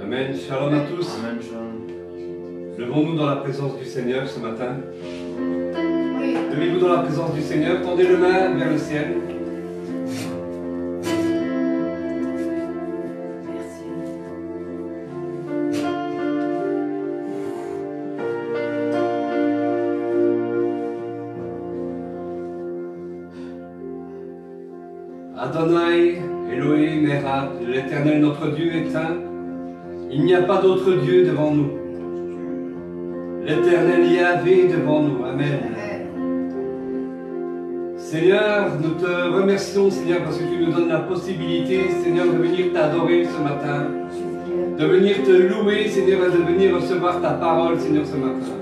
Amen. Shalom à tous. Amen, shalom. Levons-nous dans la présence du Seigneur ce matin. Levez-vous dans la présence du Seigneur. Tendez le main vers le ciel. Adonai, Elohim, Erad, l'Éternel notre Dieu est un. Il n'y a pas d'autre Dieu devant nous. L'Éternel Yahvé devant nous. Amen. Seigneur, nous te remercions, Seigneur, parce que tu nous donnes la possibilité, Seigneur, de venir t'adorer ce matin, de venir te louer, Seigneur, et de venir recevoir ta parole, Seigneur, ce matin.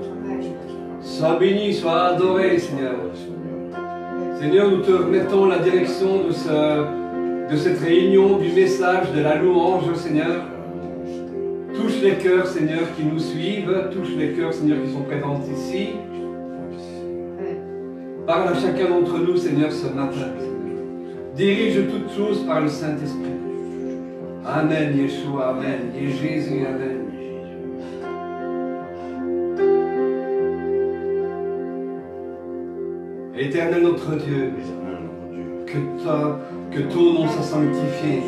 Sois béni, sois adoré, Seigneur. Seigneur, nous te remettons la direction de cette réunion, du message, de la louange, Seigneur. Touche les cœurs, Seigneur, qui nous suivent, touche les cœurs, Seigneur, qui sont présents ici. Parle à chacun d'entre nous, Seigneur, ce matin. Dirige toutes choses par le Saint-Esprit. Amen, Yeshua, Amen. Et Jésus, Amen. Éternel notre Dieu, que ton nom soit sanctifié,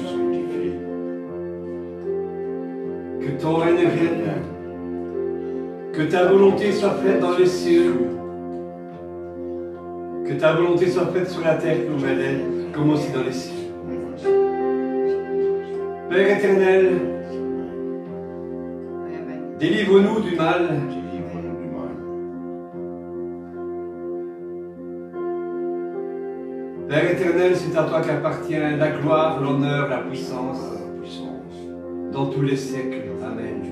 que ton règne vienne, que ta volonté soit faite dans les cieux, que ta volonté soit faite sur la terre comme elle est, comme aussi dans les cieux. Père éternel, délivre-nous du mal. Père éternel, c'est à toi qu'appartient la gloire, l'honneur, la puissance, dans tous les siècles. Amen.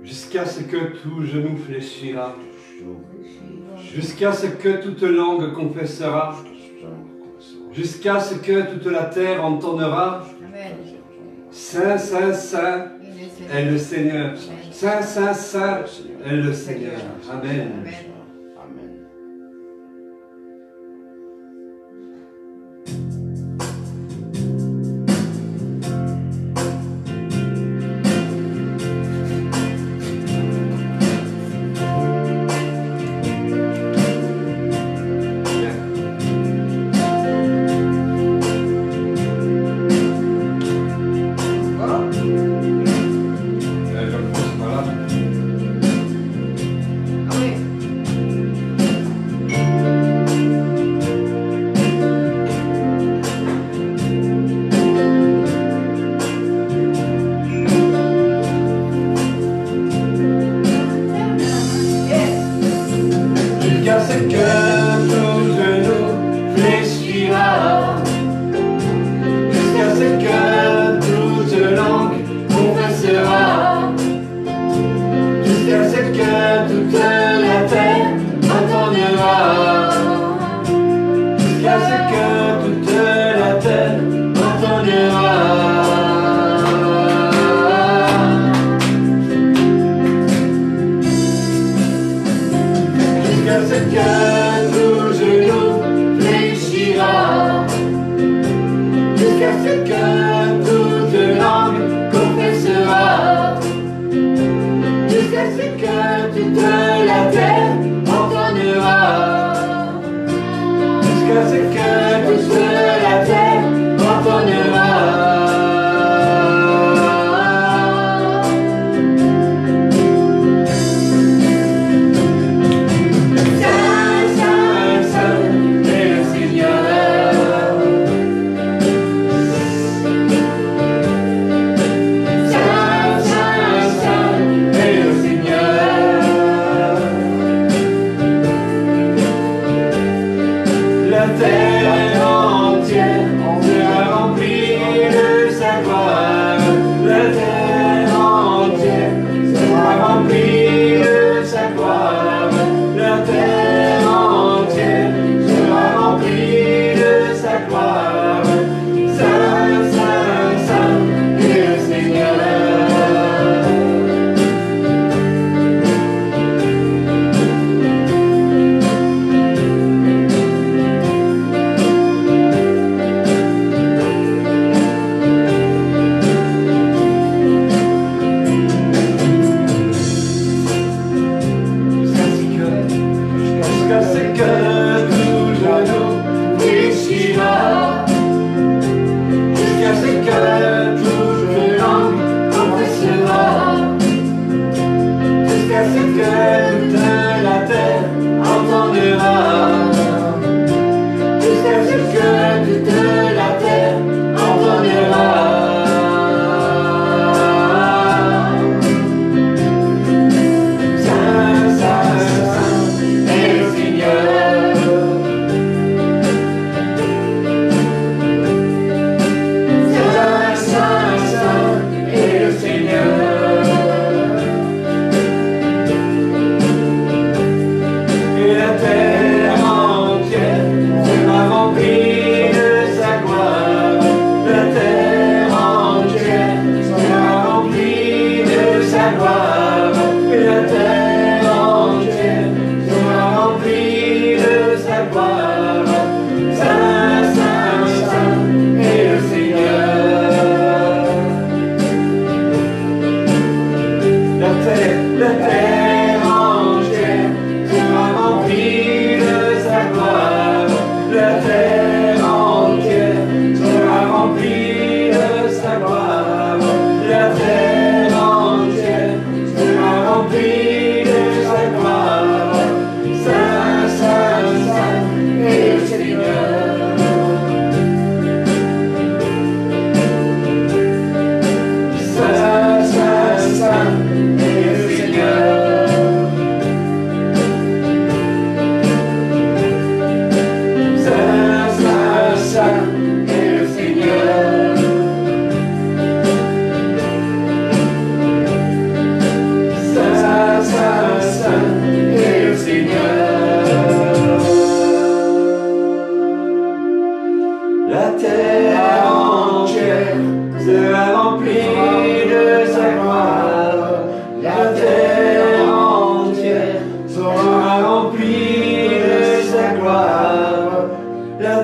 Jusqu'à ce que tout genou fléchira, jusqu'à ce que toute langue confessera, jusqu'à ce que toute la terre entonnera. Saint, Saint, Saint est le Seigneur. Saint, Saint, Saint est le Seigneur. Amen.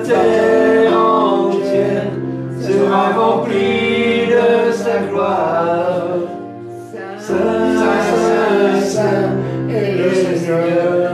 terre entière sera remplie de sa gloire. Saint, Saint, Saint est le Seigneur.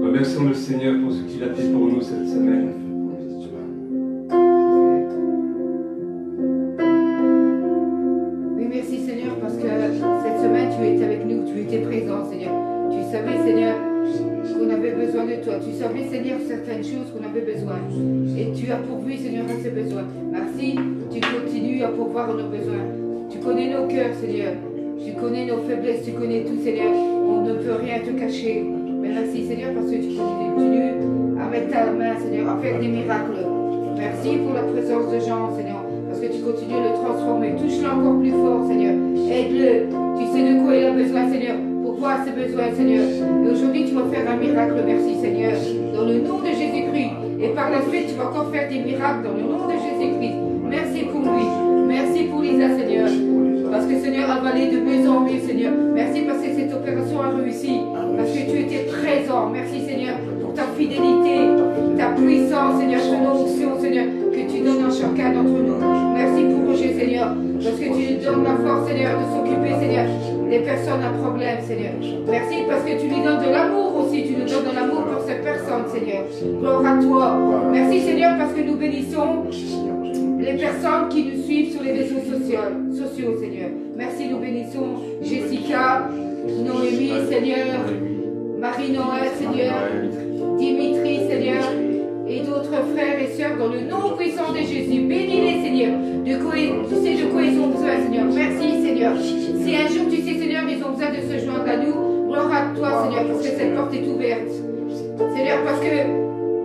Remercions le Seigneur pour ce qu'il a fait pour nous cette semaine. Oui, merci Seigneur, parce que cette semaine tu étais avec nous, tu étais présent Seigneur. Tu savais Seigneur qu'on avait besoin de toi. Tu savais Seigneur certaines choses qu'on avait besoin. Et tu as pourvu Seigneur à ces besoins. Merci, tu continues à pourvoir nos besoins. Tu connais nos cœurs Seigneur. Tu connais nos faiblesses, tu connais tout Seigneur. On ne peut rien te cacher. Mais merci Seigneur parce que tu continues à mettre ta main Seigneur, à faire des miracles. Merci pour la présence de Jean Seigneur, parce que tu continues de le transformer. Touche-le encore plus fort Seigneur. Aide-le. Tu sais de quoi il a besoin Seigneur, pour voir ses besoins Seigneur. Et aujourd'hui tu vas faire un miracle, merci Seigneur, dans le nom de Jésus-Christ. Et par la suite tu vas encore faire des miracles dans le nom de Jésus-Christ. Merci pour lui. Merci pour Lisa Seigneur. Parce que Seigneur a allé de mieux en mieux Seigneur. Merci parce que cette opération a réussi. Parce que tu étais présent. Merci Seigneur pour ta fidélité, ta puissance Seigneur, ton onction Seigneur, que tu donnes à chacun d'entre nous. Merci pour Roger Seigneur, parce que tu lui donnes la force Seigneur de s'occuper Seigneur des personnes à problème Seigneur. Merci parce que tu lui donnes de l'amour aussi, tu lui donnes de l'amour pour ces personnes Seigneur. Gloire à toi. Merci Seigneur parce que nous bénissons les personnes qui nous suivent sur les réseaux sociaux Seigneur. Merci, nous bénissons Jessica, Noémie Seigneur, Marie-Noël Seigneur, Dimitri Seigneur et d'autres frères et sœurs dans le nom puissant de Jésus. Bénis-les Seigneur, tu sais de quoi ils ont besoin Seigneur. Merci Seigneur. Si un jour tu sais Seigneur ils ont besoin de se joindre à nous, gloire à toi Seigneur parce que cette porte est ouverte. Seigneur parce que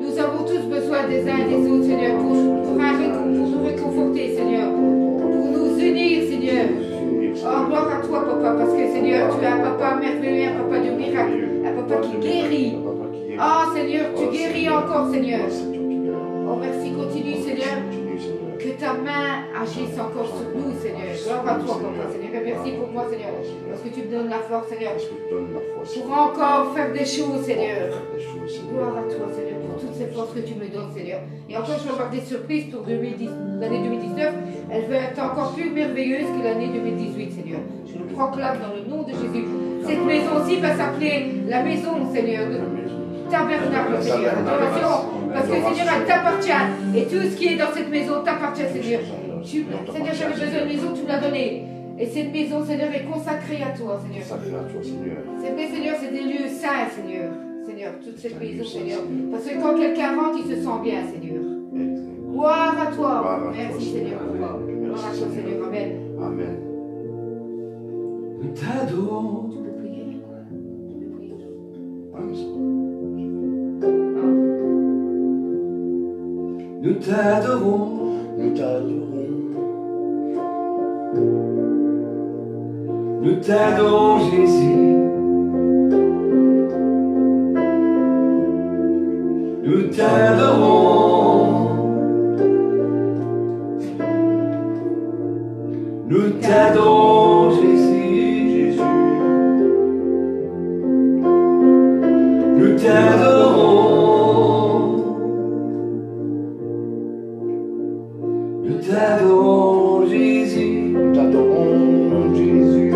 nous avons tous besoin des uns et des autres Seigneur pour nous réconforter Seigneur, pour nous unir Seigneur. Oh gloire à toi papa parce que Seigneur tu es un papa merveilleux, un papa de miracle, un papa qui guérit. Oh Seigneur tu guéris encore Seigneur. Oh merci, continue Seigneur. Que ta main agisse encore sur nous, Seigneur. Gloire à toi, papa, Seigneur. Et merci pour moi, Seigneur. Parce que tu me donnes la force, Seigneur. Pour encore faire des choses, Seigneur. Gloire à toi, Seigneur, pour toutes ces forces que tu me donnes, Seigneur. Et encore, je vais avoir des surprises pour l'année 2019. Elle va être encore plus merveilleuse que l'année 2018, Seigneur. Je le proclame dans le nom de Jésus. Cette maison-ci va s'appeler la maison, Seigneur, de tabernacle, Seigneur. Adoration. Parce que Seigneur, elle t'appartient. Et tout ce qui est dans cette maison t'appartient, Seigneur. Seigneur, j'avais besoin de maison, tu me l'as donnée. Et cette maison, Seigneur, est consacrée à toi, Seigneur. C'est vrai, Seigneur, c'est des lieux saints, Seigneur. Seigneur, toute cette maison, Seigneur. Parce que quand quelqu'un rentre, il se sent bien, Seigneur. Gloire à toi. Merci, Seigneur. Gloire à toi, Seigneur. Amen. Amen. Nous t'adorons. Tu peux prier. Nous t'adorons. Nous t'adorons. Nous t'adorons, Jésus. Nous t'adorons. Nous t'adorons, Jésus. Nous t'adorons. Nous t'adorons, Jésus. Nous t'adorons, Jésus.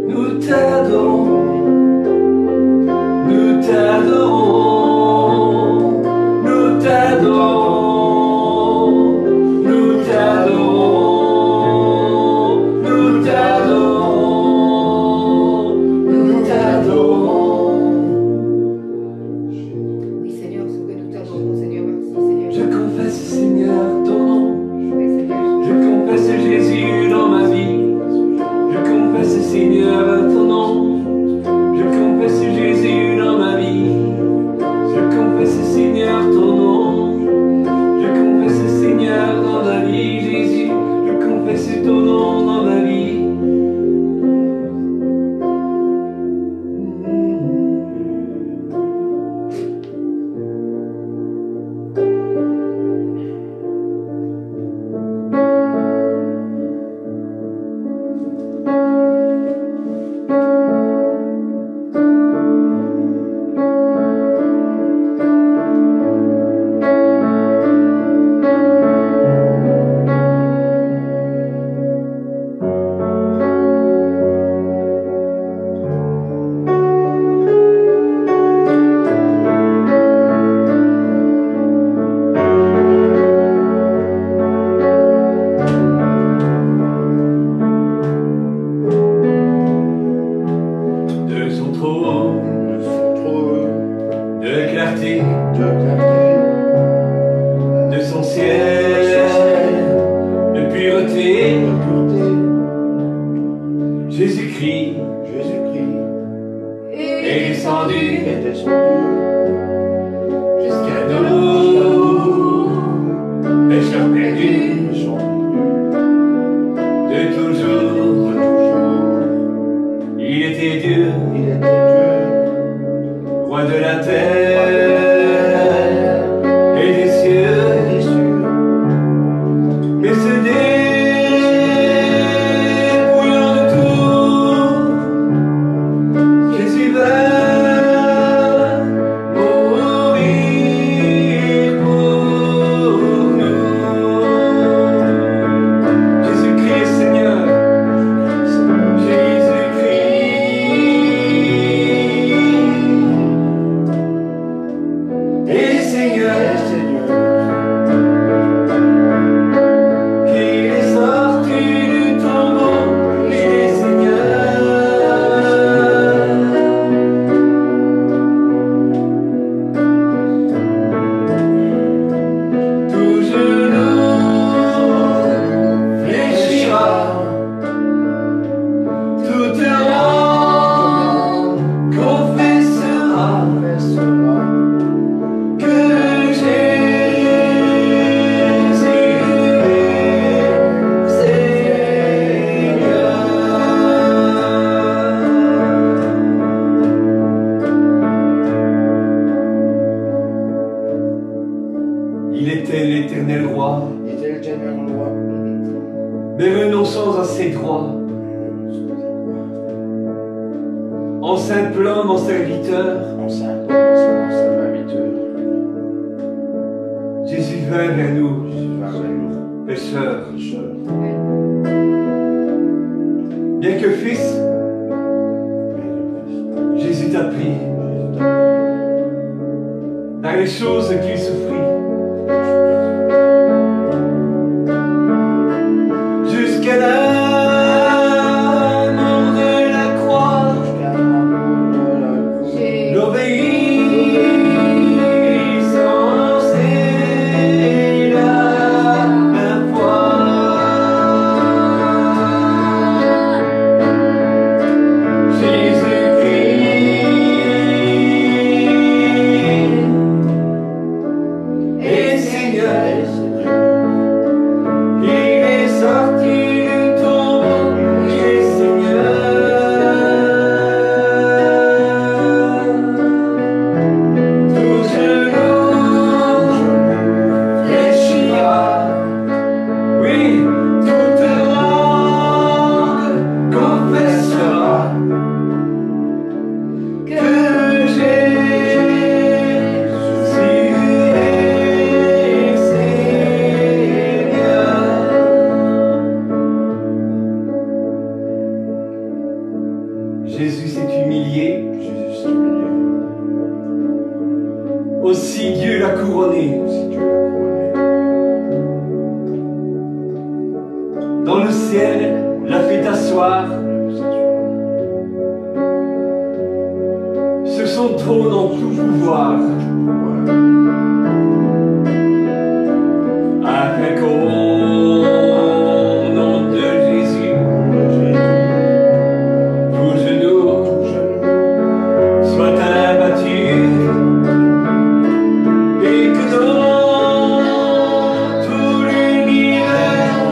Nous t'adorons. Jésus-Christ est descendu jusqu'à nous, pécheurs perdus de toujours. Il était Dieu, roi de la terre et des cieux. Mais ce dépouillant de tout, Jésus va mourir pour nous. Jésus-Christ Seigneur, Jésus-Christ est Seigneur. Il était l'éternel roi, mais renonçons à ses droits. En simple homme, en serviteur, Jésus vint vers nous, pécheurs. Bien que fils, Jésus t'a pris dans les choses qu'il souffrit. Jusqu'à la mort de la croix, l'obéissance et la foi. Jésus-Christ est Seigneur. Il est sorti du tombeau, il est Seigneur. Tout genou fléchira, oui, toute langue confessera que Jésus est Seigneur. Jésus s'est humilié, aussi Dieu l'a couronné. Dans le ciel, l'a fait asseoir sur son trône en tout pouvoir. Avec au nom de Jésus, tout genou soit abattu, et que dans tout l'univers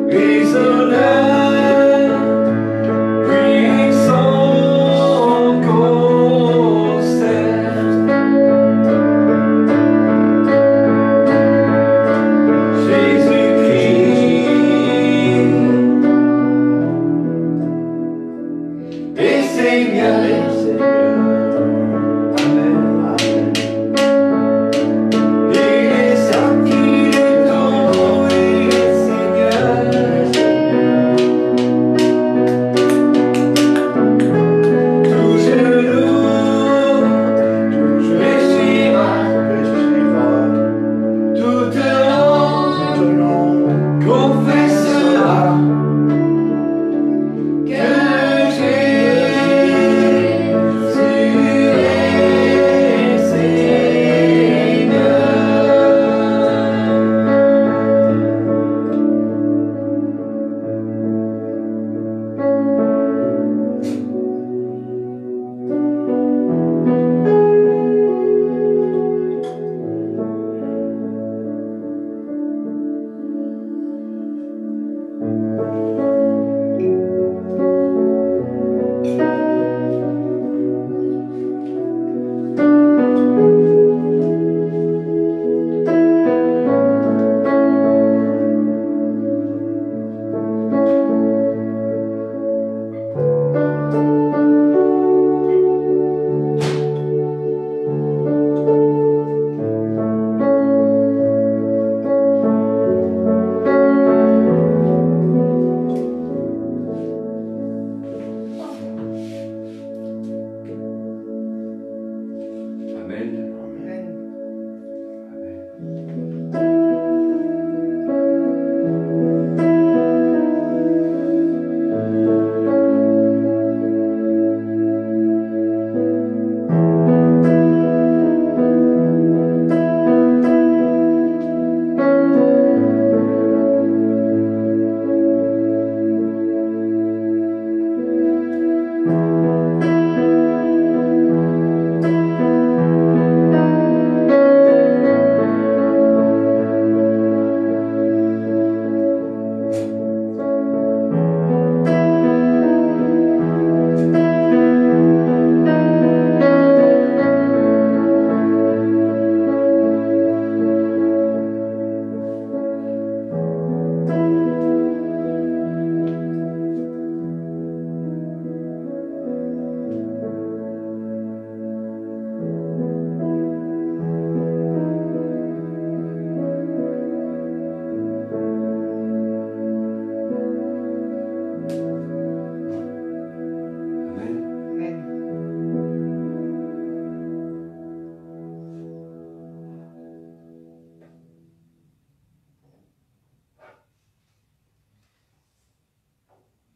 les honneurs puissants concernent.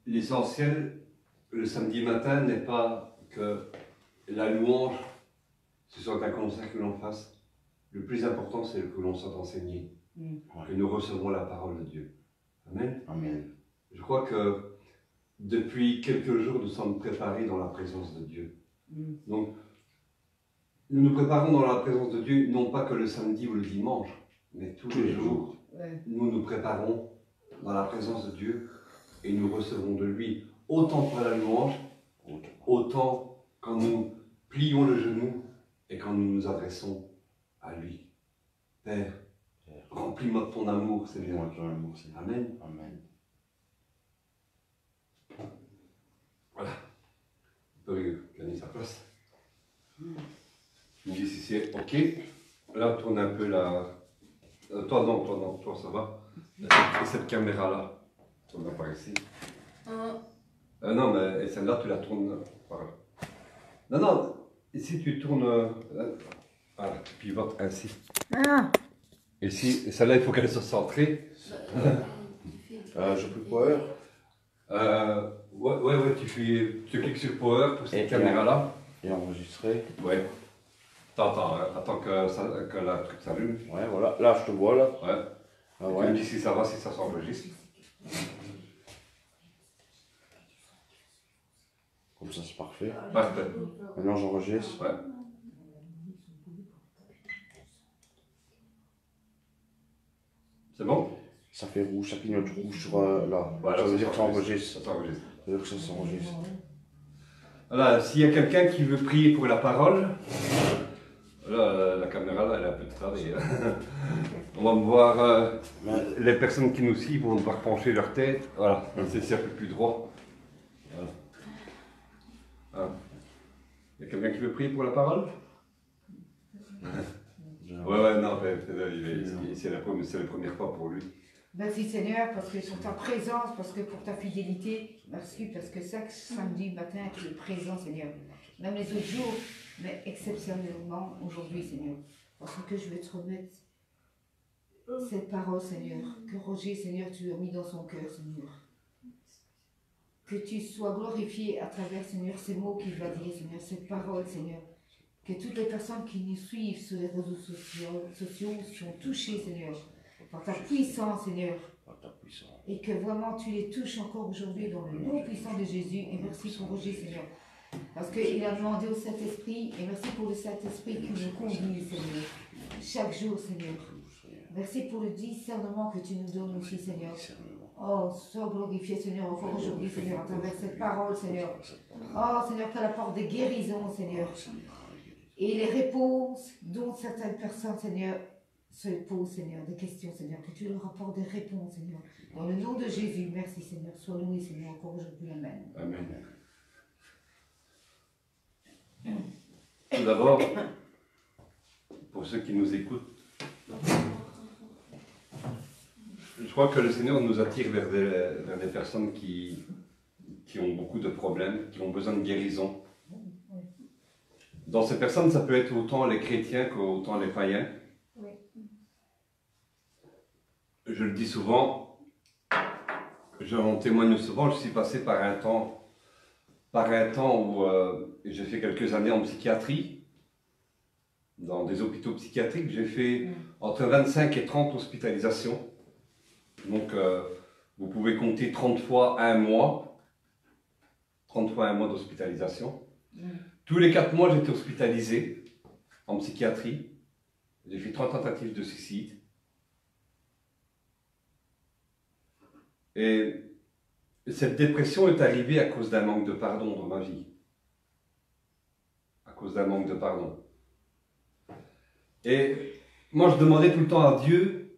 l'essentiel, le samedi matin, n'est pas que la louange, ce soit un concert que l'on fasse. Le plus important, c'est que l'on soit enseigné, que nous recevons la parole de Dieu. Amen. Amen. Je crois que depuis quelques jours, nous sommes préparés dans la présence de Dieu. Donc, nous nous préparons dans la présence de Dieu, non pas que le samedi ou le dimanche, mais tous les jours. Nous nous préparons dans la présence de Dieu et nous recevons de lui autant par la louange, autant quand nous plions le genou et quand nous nous adressons à lui. Père, remplis-moi de ton amour, Seigneur. Amen. Amen. Voilà. On peut gagner sa place. Je me dis si c'est OK. Là, tourne un peu la... Toi non, toi ça va. Et cette caméra-là, tourne par ici. Non, mais celle-là, tu la tournes par là. Non, ici tu tournes... voilà, tu pivotes ainsi. Et si celle-là, il faut qu'elle soit centrée. Je peux power. Ouais, tu cliques sur Power pour cette caméra-là. Et enregistrer. Ouais. Attends, attends que la truc s'allume. Ouais, voilà. Là, je te vois, là. Ouais. Ah, Tu ouais. me dis si ça va, si ça s'enregistre. Comme ça, c'est parfait. Parfait. Maintenant, j'enregistre. Ouais. C'est bon? Ça fait rouge, ça clignote rouge sur là. Voilà, ça veut dire que ça enregistre. Ça s'enregistre. Ça veut dire que ça s'enregistre. Voilà, s'il y a quelqu'un qui veut prier pour la parole, là, la caméra, là, elle a un peu de travail. On va me voir, les personnes qui nous suivent vont devoir pencher leur tête. Voilà, c'est un peu plus droit. Voilà. Ah. Il y a quelqu'un qui veut prier pour la parole? Ouais, non, c'est la première fois pour lui. Merci Seigneur, parce que pour ta présence, parce que pour ta fidélité, merci, parce que chaque samedi matin, tu es présent, Seigneur. Même les autres jours, mais exceptionnellement aujourd'hui, Seigneur. Parce que je veux te remettre cette parole, Seigneur, que Roger, Seigneur, tu as mis dans son cœur, Seigneur. Que tu sois glorifié à travers, Seigneur, ces mots qu'il va dire, Seigneur, cette parole, Seigneur. Que toutes les personnes qui nous suivent sur les réseaux sociaux sont touchées, Seigneur, par ta puissance, Seigneur. Et que vraiment tu les touches encore aujourd'hui dans le nom puissant de Jésus. Et merci pour Roger, Seigneur. Parce qu'il a demandé au Saint-Esprit, et merci pour le Saint-Esprit qui nous conduit, Seigneur, chaque jour, Seigneur. Merci pour le discernement que tu nous donnes aussi, Seigneur. Oh, sois glorifié, Seigneur, encore aujourd'hui, Seigneur, à travers cette parole, Seigneur. Oh, Seigneur, qu'elle apporte des guérisons, Seigneur. Et les réponses dont certaines personnes, Seigneur, se posent, Seigneur, des questions, Seigneur, que tu leur apportes des réponses, Seigneur. Dans le nom de Jésus, merci, Seigneur. Sois loué, Seigneur, encore aujourd'hui. Amen. Amen. Tout d'abord, pour ceux qui nous écoutent, je crois que le Seigneur nous attire vers des personnes qui ont beaucoup de problèmes, qui ont besoin de guérison. Dans ces personnes, ça peut être autant les chrétiens qu'autant les païens. Oui. Je le dis souvent, j'en témoigne souvent, je suis passé par un temps où j'ai fait quelques années en psychiatrie, dans des hôpitaux psychiatriques. J'ai fait entre 25 et 30 hospitalisations. Donc, vous pouvez compter 30 fois un mois d'hospitalisation. Tous les 4 mois, j'étais hospitalisé en psychiatrie. J'ai fait 3 tentatives de suicide. Et cette dépression est arrivée à cause d'un manque de pardon dans ma vie. À cause d'un manque de pardon. Et moi, je demandais tout le temps à Dieu,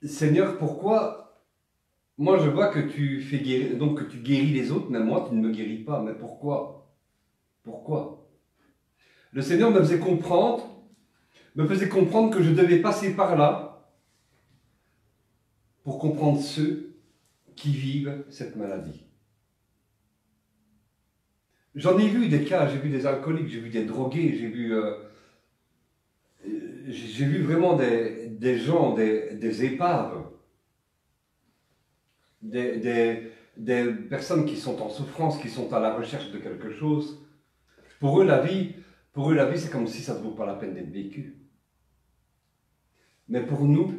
Seigneur, pourquoi... Moi, je vois que tu fais guérir, donc que tu guéris les autres, mais moi, tu ne me guéris pas. Mais pourquoi? Pourquoi? Le Seigneur me faisait comprendre que je devais passer par là pour comprendre ceux qui vivent cette maladie. J'en ai vu des cas, j'ai vu des alcooliques, j'ai vu des drogués, j'ai vu vraiment des gens, des épaves. des personnes qui sont en souffrance, qui sont à la recherche de quelque chose, pour eux, la vie, c'est comme si ça ne vaut pas la peine d'être vécu. Mais pour nous,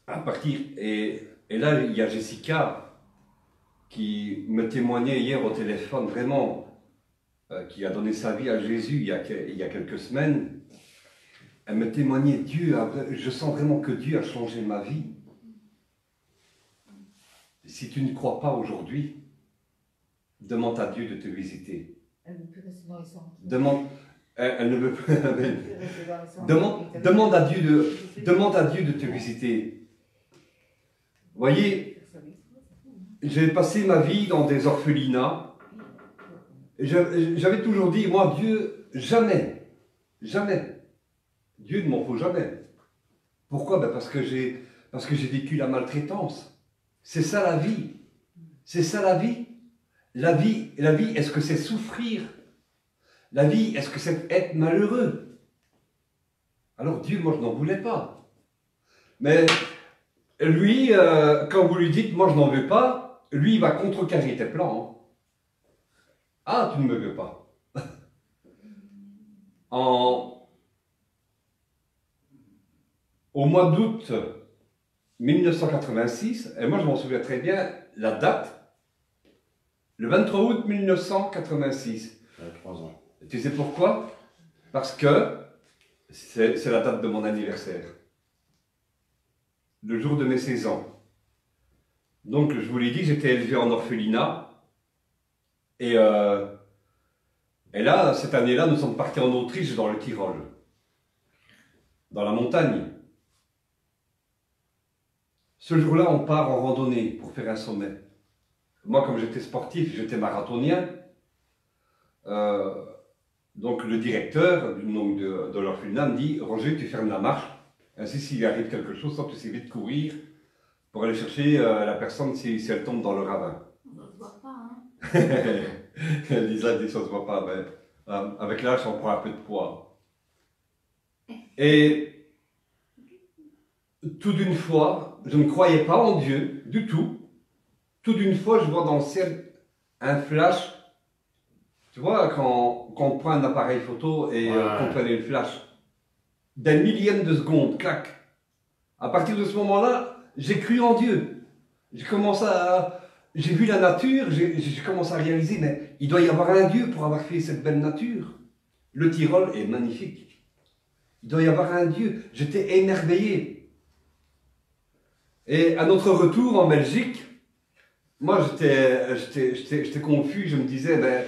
à partir... Et là, il y a Jessica qui me témoignait hier au téléphone, vraiment, qui a donné sa vie à Jésus il y a quelques semaines. Elle me témoignait, je sens vraiment que Dieu a changé ma vie. Si tu ne crois pas aujourd'hui, demande à Dieu de te visiter. Elle ne peut plus rester dans les centres. Elle ne veut plus. Demande à Dieu de te visiter. Voyez, j'ai passé ma vie dans des orphelinats. J'avais toujours dit, moi, Dieu, jamais. Dieu ne m'en faut jamais. Pourquoi? Ben parce que j'ai vécu la maltraitance. C'est ça la vie. C'est ça la vie. La vie, est-ce que c'est souffrir? La vie, est-ce que c'est être malheureux? Alors Dieu, moi, je n'en voulais pas. Mais lui, quand vous lui dites, moi, je n'en veux pas, lui, il va contrecarrer tes plans. Hein. Ah, tu ne me veux pas. Au mois d'août 1986, et moi je m'en souviens très bien, la date, le 23 août 1986. 3 ans. Tu sais pourquoi? Parce que c'est la date de mon anniversaire. Le jour de mes 16 ans. Donc je vous l'ai dit, j'étais élevé en orphelinat. Et là, cette année-là, nous sommes partis en Autriche, dans le Tyrol. Dans la montagne. Ce jour-là, on part en randonnée pour faire un sommet. Moi, comme j'étais sportif, j'étais marathonien. Donc le directeur de l'orphelinat me dit « Roger, tu fermes la marche. Ainsi, s'il arrive quelque chose, tu sais vite courir pour aller chercher la personne si elle tombe dans le ravin. » On ne se voit pas, hein. Lisa dit « ça ne se voit pas. » Mais avec l'âge, on prend un peu de poids. Et tout d'une fois, je ne croyais pas en Dieu du tout. Tout d'une fois, je vois dans le ciel un flash. Tu vois, quand on prend un appareil photo et qu'on prenait le flash, d'un millième de seconde, clac. À partir de ce moment-là, j'ai cru en Dieu. J'ai vu la nature, j'ai commencé à réaliser, mais il doit y avoir un Dieu pour avoir fait cette belle nature. Le Tyrol est magnifique. Il doit y avoir un Dieu. J'étais émerveillé. Et à notre retour en Belgique, moi j'étais confus, je me disais, ben,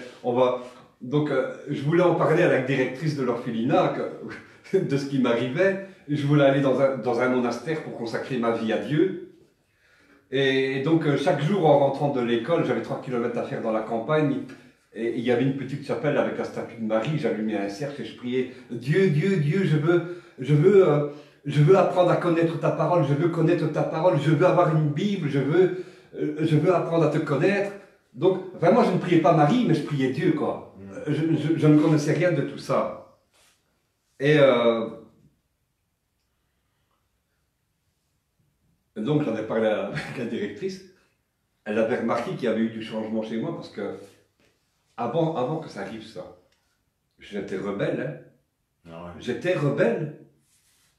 Donc je voulais en parler à la directrice de l'orphelinat de ce qui m'arrivait. Je voulais aller dans un monastère pour consacrer ma vie à Dieu. Et donc chaque jour en rentrant de l'école, j'avais 3 km à faire dans la campagne. Et il y avait une petite chapelle avec la statue de Marie, j'allumais un cercle et je priais « Dieu, Dieu, Dieu, je veux apprendre à connaître ta parole, je veux connaître ta parole, je veux avoir une Bible, je veux apprendre à te connaître. » Donc, enfin, moi je ne priais pas Marie, mais je priais Dieu, quoi. Je ne connaissais rien de tout ça. Et donc j'en ai parlé avec la directrice. Elle avait remarqué qu'il y avait eu du changement chez moi parce que avant que ça arrive ça, j'étais rebelle. Hein. Ah ouais. J'étais rebelle.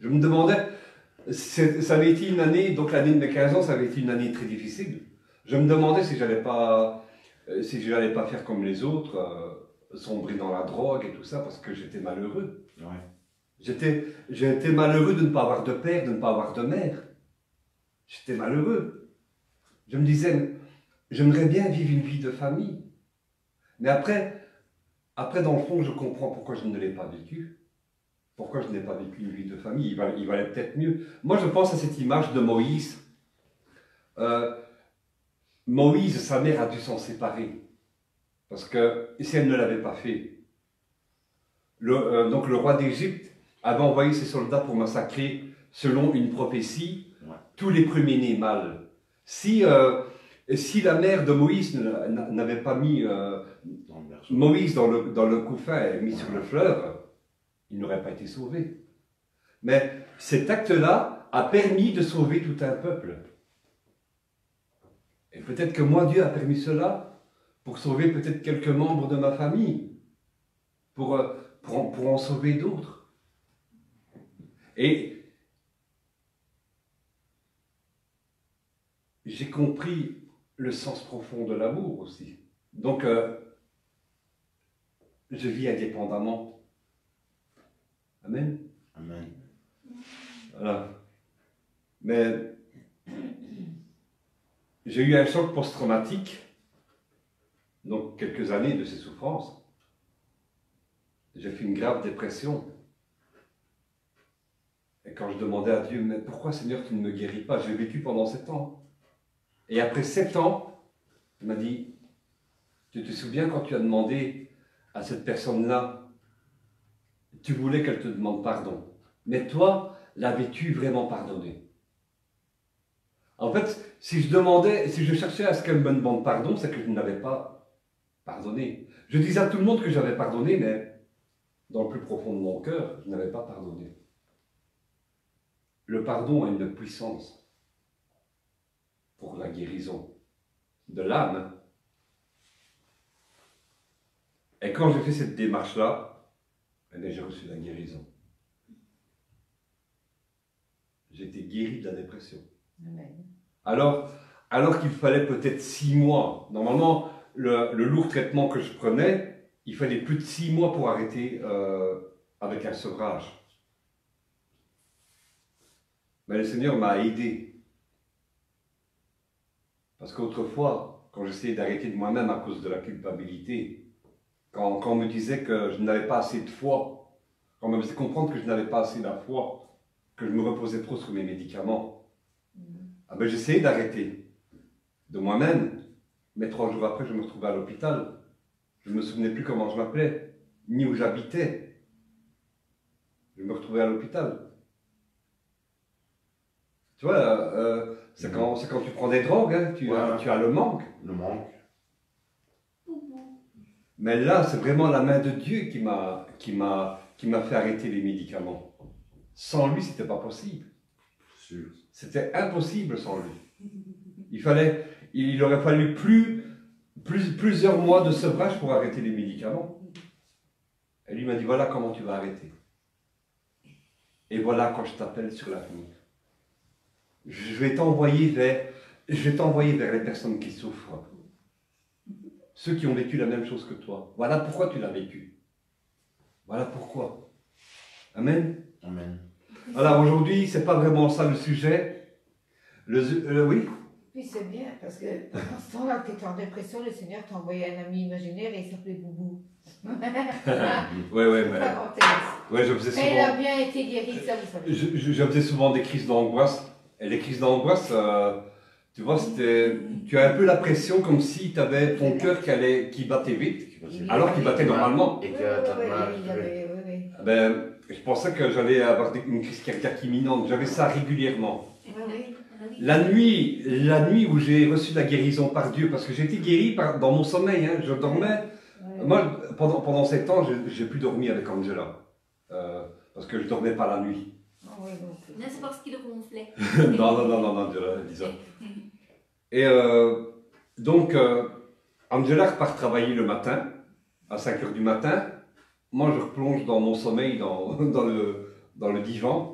Je me demandais, ça avait été une année, donc l'année de mes 15 ans, ça avait été une année très difficile. Je me demandais si j'allais pas faire comme les autres, sombrer dans la drogue et tout ça, parce que j'étais malheureux. Ouais. J'étais malheureux de ne pas avoir de père, de ne pas avoir de mère. J'étais malheureux. Je me disais, j'aimerais bien vivre une vie de famille. Mais après, dans le fond, je comprends pourquoi je ne l'ai pas vécu. Pourquoi je n'ai pas vécu une vie de famille. Il valait peut-être mieux. Moi, je pense à cette image de Moïse. Moïse, sa mère a dû s'en séparer. Parce que si elle ne l'avait pas fait, donc le roi d'Égypte avait envoyé ses soldats pour massacrer, selon une prophétie, tous les premiers-nés mâles. Si la mère de Moïse n'avait pas mis Moïse dans le couffin et mis sur le fleuve, il n'aurait pas été sauvé. Mais cet acte-là a permis de sauver tout un peuple. Et peut-être que moi, Dieu a permis cela pour sauver peut-être quelques membres de ma famille, pour en sauver d'autres. Et j'ai compris le sens profond de l'amour aussi. Donc, je vis indépendamment. Amen. Amen. Voilà. Mais j'ai eu un choc post-traumatique, donc quelques années de ces souffrances. J'ai fait une grave dépression. Et quand je demandais à Dieu, mais pourquoi Seigneur tu ne me guéris pas? J'ai vécu pendant 7 ans. Et après 7 ans, il m'a dit, tu te souviens quand tu as demandé à cette personne-là, tu voulais qu'elle te demande pardon. Mais toi, l'avais-tu vraiment pardonné? En fait, si je cherchais à ce qu'elle me demande pardon, c'est que je n'avais pas pardonné. Je disais à tout le monde que j'avais pardonné, mais dans le plus profond de mon cœur, je n'avais pas pardonné. Le pardon a une puissance pour la guérison de l'âme. Et quand j'ai fait cette démarche-là, j'ai reçu la guérison. J'ai été guéri de la dépression. Amen. Alors qu'il fallait peut-être 6 mois. Normalement, le lourd traitement que je prenais, il fallait plus de 6 mois pour arrêter avec un sevrage. Mais le Seigneur m'a aidé. Parce qu'autrefois, quand j'essayais d'arrêter de moi-même à cause de la culpabilité, quand on me disait que je n'avais pas assez de foi, quand on me faisait comprendre que je n'avais pas assez de foi, que je me reposais trop sur mes médicaments, ben j'essayais d'arrêter de moi-même. Mais 3 jours après, je me retrouvais à l'hôpital. Je ne me souvenais plus comment je m'appelais, ni où j'habitais. Je me retrouvais à l'hôpital. Tu vois, c'est quand tu prends des drogues, hein, tu as le manque. Le manque. Mais là, c'est vraiment la main de Dieu qui m'a fait arrêter les médicaments. Sans lui, c'était pas possible. Sûr. C'était impossible sans lui. Il aurait fallu plusieurs mois de sevrage pour arrêter les médicaments. Et lui m'a dit, voilà comment tu vas arrêter. Et voilà quand je t'appelle sur l'avenir. Je vais t'envoyer vers les personnes qui souffrent. Ceux qui ont vécu la même chose que toi. Voilà pourquoi tu l'as vécu. Voilà pourquoi. Amen. Amen. Alors aujourd'hui, c'est pas vraiment ça le sujet. Oui. Puis c'est bien, parce que pendant ce temps-là, tu étais en dépression, le Seigneur t'a envoyé un ami imaginaire et il s'appelait Boubou. Ouais, je faisais Mais il a souvent. bien été guéri, ça vous savez. Je faisais souvent des crises d'angoisse. Et les crises d'angoisse, tu vois, tu as un peu la pression comme si tu avais ton cœur qui battait vite, alors qu'il battait normalement. Et que t'as mal. Oui. Ben, je pensais que j'allais avoir une crise cardiaque imminente. J'avais ça régulièrement. Oui. La nuit où j'ai reçu la guérison par Dieu, parce que j'ai été guéri dans mon sommeil, hein, je dormais. Moi, pendant 7 ans, j'ai plus dormi avec Angela, parce que je dormais pas la nuit. Non, c'est parce qu'il ronflait. non, Angela, dis ça. Et donc, Angela repart travailler le matin, à 5 h du matin. Moi, je replonge dans mon sommeil, dans le divan.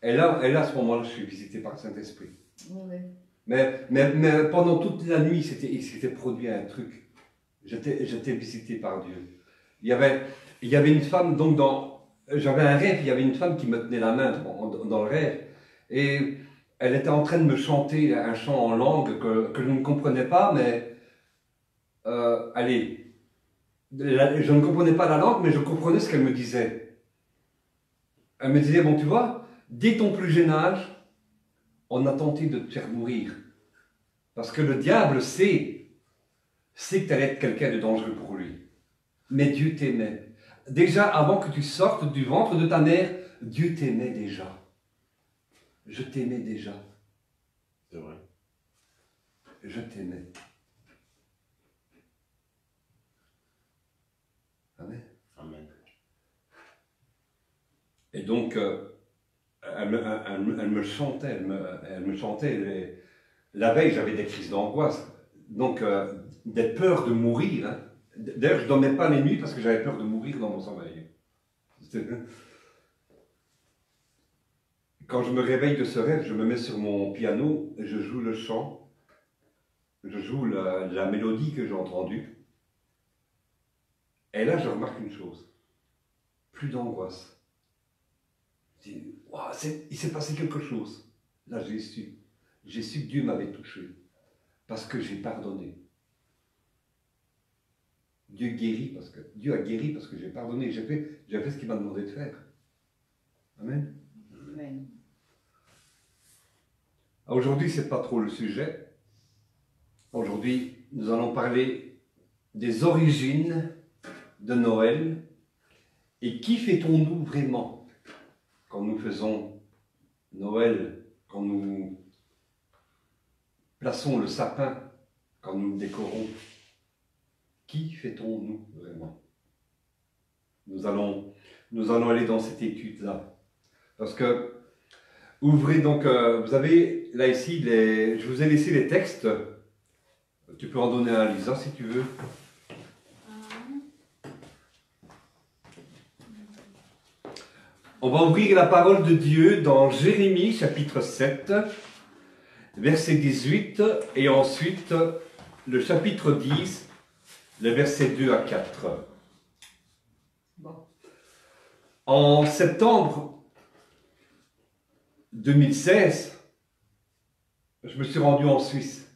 Et là, à ce moment-là, je suis visité par le Saint-Esprit. Mais pendant toute la nuit, il s'était produit un truc. J'étais visité par Dieu. Il y avait une femme, donc j'avais un rêve, il y avait une femme qui me tenait la main dans le rêve. Et elle était en train de me chanter un chant en langue que je ne comprenais pas, mais je ne comprenais pas la langue, mais je comprenais ce qu'elle me disait. Elle me disait, bon, tu vois, dès ton plus jeune âge, on a tenté de te faire mourir. Parce que le diable sait que tu allais être quelqu'un de dangereux pour lui. Mais Dieu t'aimait. Déjà, avant que tu sortes du ventre de ta mère, Dieu t'aimait déjà. Je t'aimais déjà. C'est vrai. Je t'aimais. Amen. Amen. Et donc, elle me chantait, elle me chantait la veille, j'avais des crises d'angoisse. Donc, des peurs de mourir. Hein. D'ailleurs, je ne dormais pas les nuits parce que j'avais peur de mourir dans mon sommeil. Quand je me réveille de ce rêve, je me mets sur mon piano et je joue le chant. Je joue la mélodie que j'ai entendue. Et là, je remarque une chose. Plus d'angoisse. Je dis, wow, il s'est passé quelque chose. Là, j'ai su. J'ai su que Dieu m'avait touché. Parce que j'ai pardonné. Dieu a guéri parce que j'ai pardonné. J'ai fait ce qu'il m'a demandé de faire. Amen. Amen. Aujourd'hui, ce n'est pas trop le sujet. Aujourd'hui, nous allons parler des origines de Noël et qui fêtons-nous vraiment quand nous faisons Noël, quand nous plaçons le sapin, quand nous le décorons. Qui fêtons-nous vraiment? Nous allons aller dans cette étude-là. Parce que, ouvrez donc, vous avez là ici, je vous ai laissé les textes. Tu peux en donner un à Lisa si tu veux. On va ouvrir la parole de Dieu dans Jérémie chapitre 7, verset 18, et ensuite le chapitre 10, les versets 2 à 4. Bon. En septembre 2016, je me suis rendu en Suisse.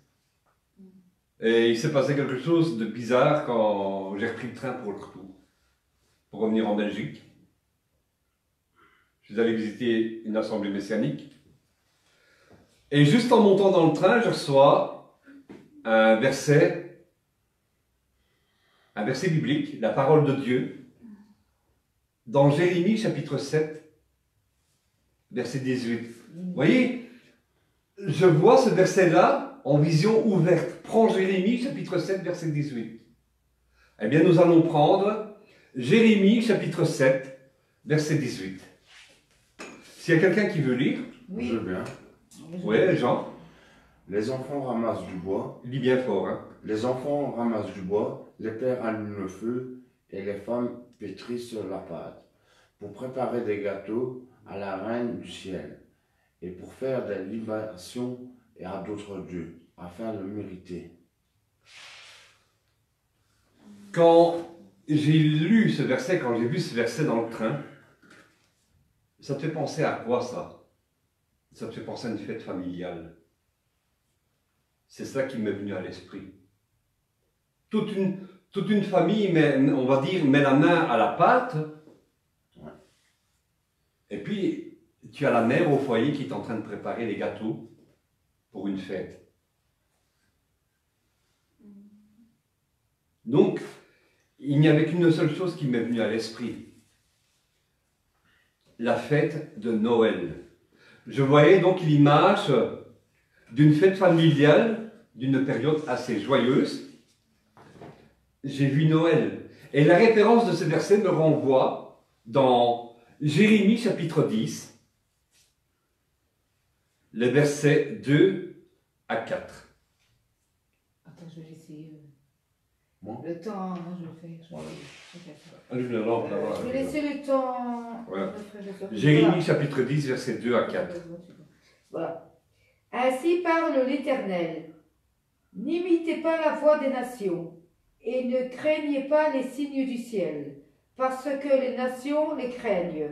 Et il s'est passé quelque chose de bizarre quand j'ai repris le train pour le retour, pour revenir en Belgique. Je suis allé visiter une assemblée messianique. Et juste en montant dans le train, je reçois un verset biblique, la parole de Dieu, dans Jérémie chapitre 7, verset 18. Vous voyez, je vois ce verset-là en vision ouverte. Prends Jérémie chapitre 7, verset 18. Eh bien, nous allons prendre Jérémie chapitre 7, verset 18. S'il y a quelqu'un qui veut lire. Oui. Je veux bien. Oui, Jean. Les enfants ramassent du bois. Lis bien fort, hein. Les enfants ramassent du bois, les pères allument le feu et les femmes pétrissent la pâte pour préparer des gâteaux à la reine du ciel et pour faire des libations et à d'autres dieux, afin de mériter. Quand j'ai lu ce verset, quand j'ai vu ce verset dans le train, ça te fait penser à quoi ça? Ça te fait penser à une fête familiale. C'est ça qui m'est venu à l'esprit. Toute une famille, on va dire, met la main à la pâte. Ouais. Et puis, tu as la mère au foyer qui est en train de préparer les gâteaux pour une fête. Donc, il n'y avait qu'une seule chose qui m'est venue à l'esprit. La fête de Noël. Je voyais donc l'image d'une fête familiale, d'une période assez joyeuse. J'ai vu Noël. Et la référence de ce verset me renvoie dans Jérémie chapitre 10, les versets 2 à 4. Attends, je vais essayer. Moi Le temps, non, je le fais. Allume la lampe là-bas. Je vais laisser le temps. Ouais. Voilà. Jérémie chapitre 10, versets 2 à 4. Voilà. Ainsi parle l'Éternel. N'imitez pas la voix des nations, et ne craignez pas les signes du ciel, parce que les nations les craignent.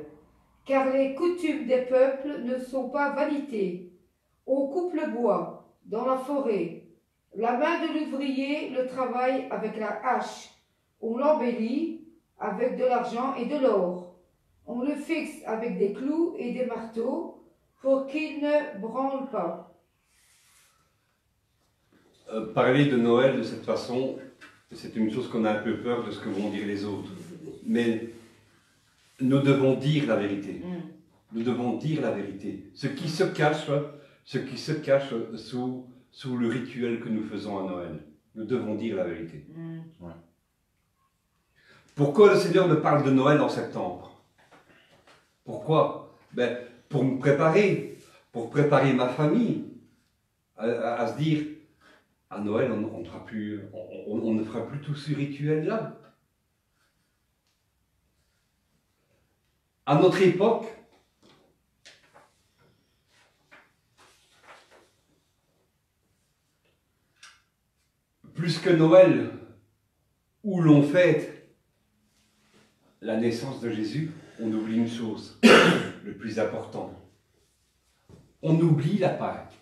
Car les coutumes des peuples ne sont pas vanité. On coupe le bois dans la forêt. La main de l'ouvrier le travaille avec la hache. On l'embellit avec de l'argent et de l'or. On le fixe avec des clous et des marteaux pour qu'il ne branle pas. Parler de Noël de cette façon, c'est une chose qu'on a un peu peur de ce que vont dire les autres. Mais nous devons dire la vérité. Nous devons dire la vérité. Ce qui se cache sous le rituel que nous faisons à Noël. Nous devons dire la vérité. Ouais. Pourquoi le Seigneur me parle de Noël en septembre? Pourquoi? Pour me préparer, pour préparer ma famille, à se dire, à Noël, on ne fera plus tout ce rituel-là. À notre époque, plus que Noël, où l'on fête la naissance de Jésus, on oublie une chose, le plus important. On oublie la Pâque.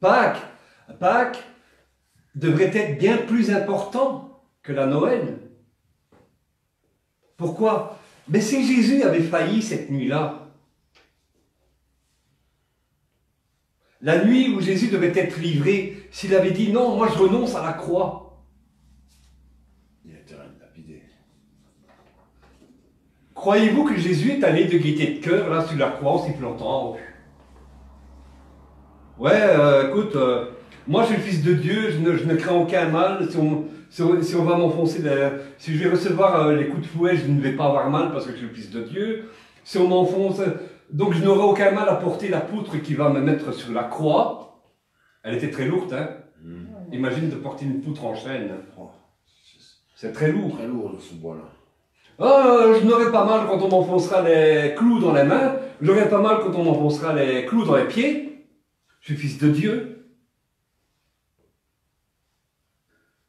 Pâques devrait être bien plus important que la Noël. Pourquoi? Mais si Jésus avait failli cette nuit-là, la nuit où Jésus devait être livré, s'il avait dit non, moi je renonce à la croix. Il était lapidé. Croyez-vous que Jésus est allé de gaieté de cœur là sur la croix en sifflotant? Ouais, écoute, moi je suis le Fils de Dieu, je ne crains aucun mal. Si on va m'enfoncer, si je vais recevoir les coups de fouet, je ne vais pas avoir mal parce que je suis le Fils de Dieu. Si on m'enfonce, donc je n'aurai aucun mal à porter la poutre qui va me mettre sur la croix. Elle était très lourde, hein. Imagine de porter une poutre en chêne. C'est très lourd. Très lourd ce bois-là. Je n'aurai pas mal quand on m'enfoncera les clous dans les mains. J'aurai pas mal quand on m'enfoncera les clous dans les pieds. Je suis Fils de Dieu.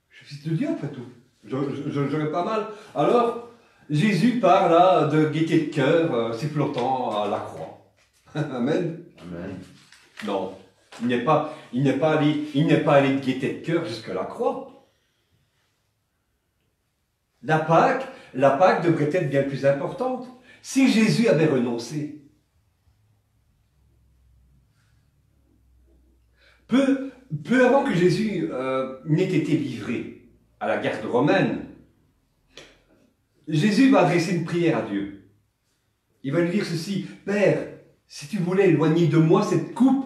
Je suis Fils de Dieu après tout. J'aurai pas mal. Alors, Jésus part là de gaieté de cœur, sifflotant à la croix. Amen. Amen. Non, il n'est pas allé de gaieté de cœur jusqu'à la croix. La Pâque devrait être bien plus importante. Si Jésus avait renoncé, peu avant que Jésus n'ait été livré à la garde romaine, Jésus va adresser une prière à Dieu. Il va lui dire ceci: Père, si tu voulais éloigner de moi cette coupe,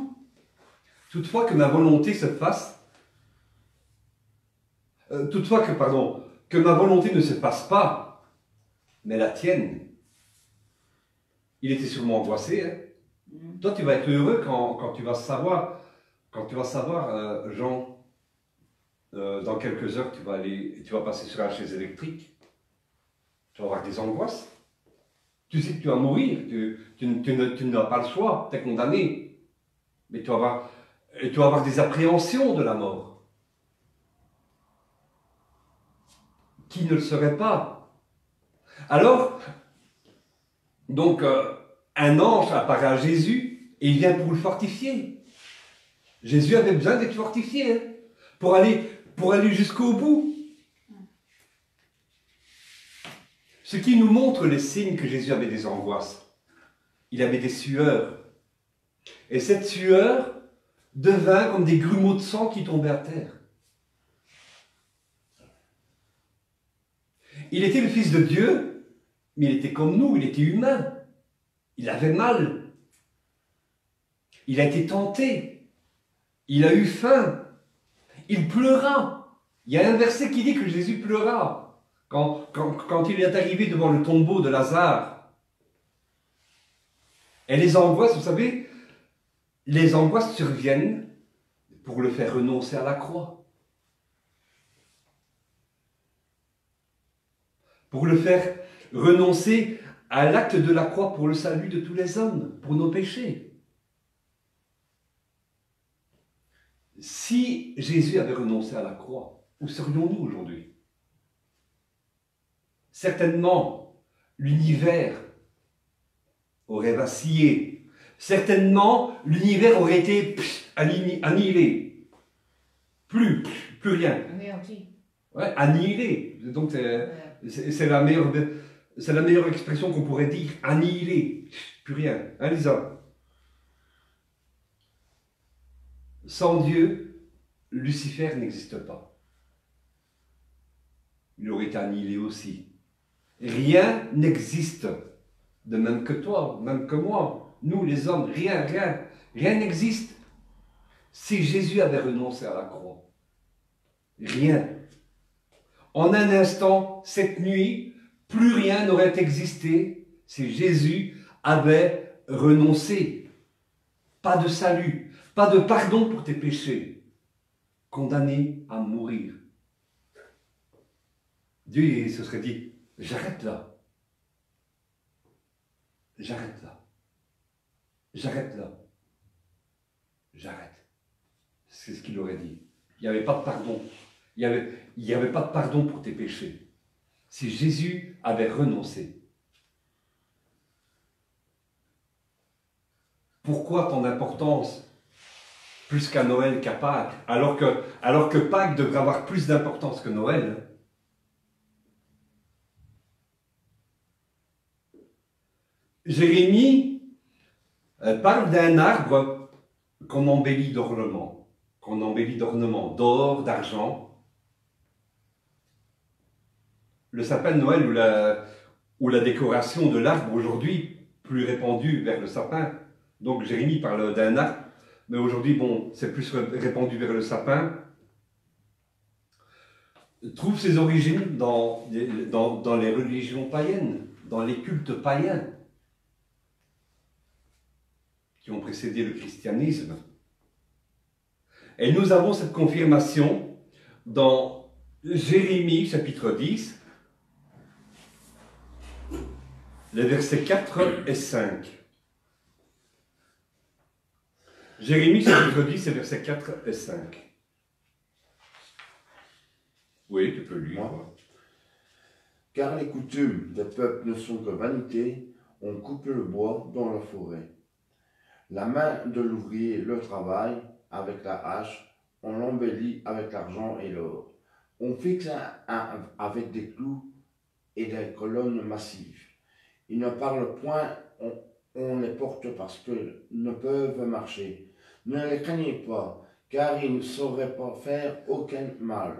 toutefois que ma volonté se fasse, que ma volonté ne se fasse pas, mais la tienne. Il était sûrement angoissé. Hein? Toi, tu vas être heureux quand tu vas savoir, Jean, dans quelques heures, tu vas passer sur la chaise électrique. Tu vas avoir des angoisses. Tu sais que tu vas mourir. Tu n'as pas le choix. Tu es condamné. Mais tu vas avoir des appréhensions de la mort. Qui ne le serait pas? Alors, donc, un ange apparaît à Jésus et il vient pour le fortifier. Jésus avait besoin d'être fortifié, hein, pour aller jusqu'au bout. Ce qui nous montre les signes que Jésus avait des angoisses. Il avait des sueurs. Et cette sueur devint comme des grumeaux de sang qui tombaient à terre. Il était le Fils de Dieu, mais il était comme nous, il était humain. Il avait mal. Il a été tenté. Il a eu faim. Il pleura. Il y a un verset qui dit que Jésus pleura quand il est arrivé devant le tombeau de Lazare. Et les angoisses, vous savez, les angoisses surviennent pour le faire renoncer à la croix. Pour le faire renoncer à l'acte de la croix pour le salut de tous les hommes, pour nos péchés. Si Jésus avait renoncé à la croix, où serions-nous aujourd'hui? Certainement, l'univers aurait vacillé. Certainement, l'univers aurait été annihilé. Plus rien. Anéanti. Ouais, annihilé. Donc, c'est la meilleure expression qu'on pourrait dire. Annihilé. Plus rien. Hein, Lisa? Sans Dieu, Lucifer n'existe pas. Il aurait été annihilé aussi. Rien n'existe. De même que toi, même que moi. Nous, les hommes, rien n'existe. Si Jésus avait renoncé à la croix, rien. En un instant, cette nuit, plus rien n'aurait existé si Jésus avait renoncé. Pas de salut, Pas de pardon pour tes péchés, condamné à mourir. Dieu il se serait dit, j'arrête là. J'arrête là. J'arrête là. J'arrête. C'est ce qu'il aurait dit. Il n'y avait pas de pardon. Il n'y avait pas de pardon pour tes péchés. Si Jésus avait renoncé. Pourquoi ton importance plus qu'à Noël qu'à Pâques, alors que Pâques devrait avoir plus d'importance que Noël? Jérémie parle d'un arbre qu'on embellit d'ornements, d'or, d'argent. Le sapin de Noël ou la décoration de l'arbre aujourd'hui, plus répandue vers le sapin. Donc Jérémie parle d'un arbre, mais aujourd'hui, bon, c'est plus répandu vers le sapin. Trouve ses origines dans les religions païennes, dans les cultes païens qui ont précédé le christianisme. Et nous avons cette confirmation dans Jérémie chapitre 10, les versets 4 et 5. Jérémie chapitre 10, les versets 4 et 5. Oui, tu peux lire. Car les coutumes des peuples ne sont que vanité, on coupe le bois dans la forêt. La main de l'ouvrier le travaille avec la hache, on l'embellit avec l'argent et l'or. On fixe avec des clous et des colonnes massives. Ils ne parlent point, on les porte parce qu'ils ne peuvent marcher. Ne les craignez pas, car ils ne sauraient pas faire aucun mal.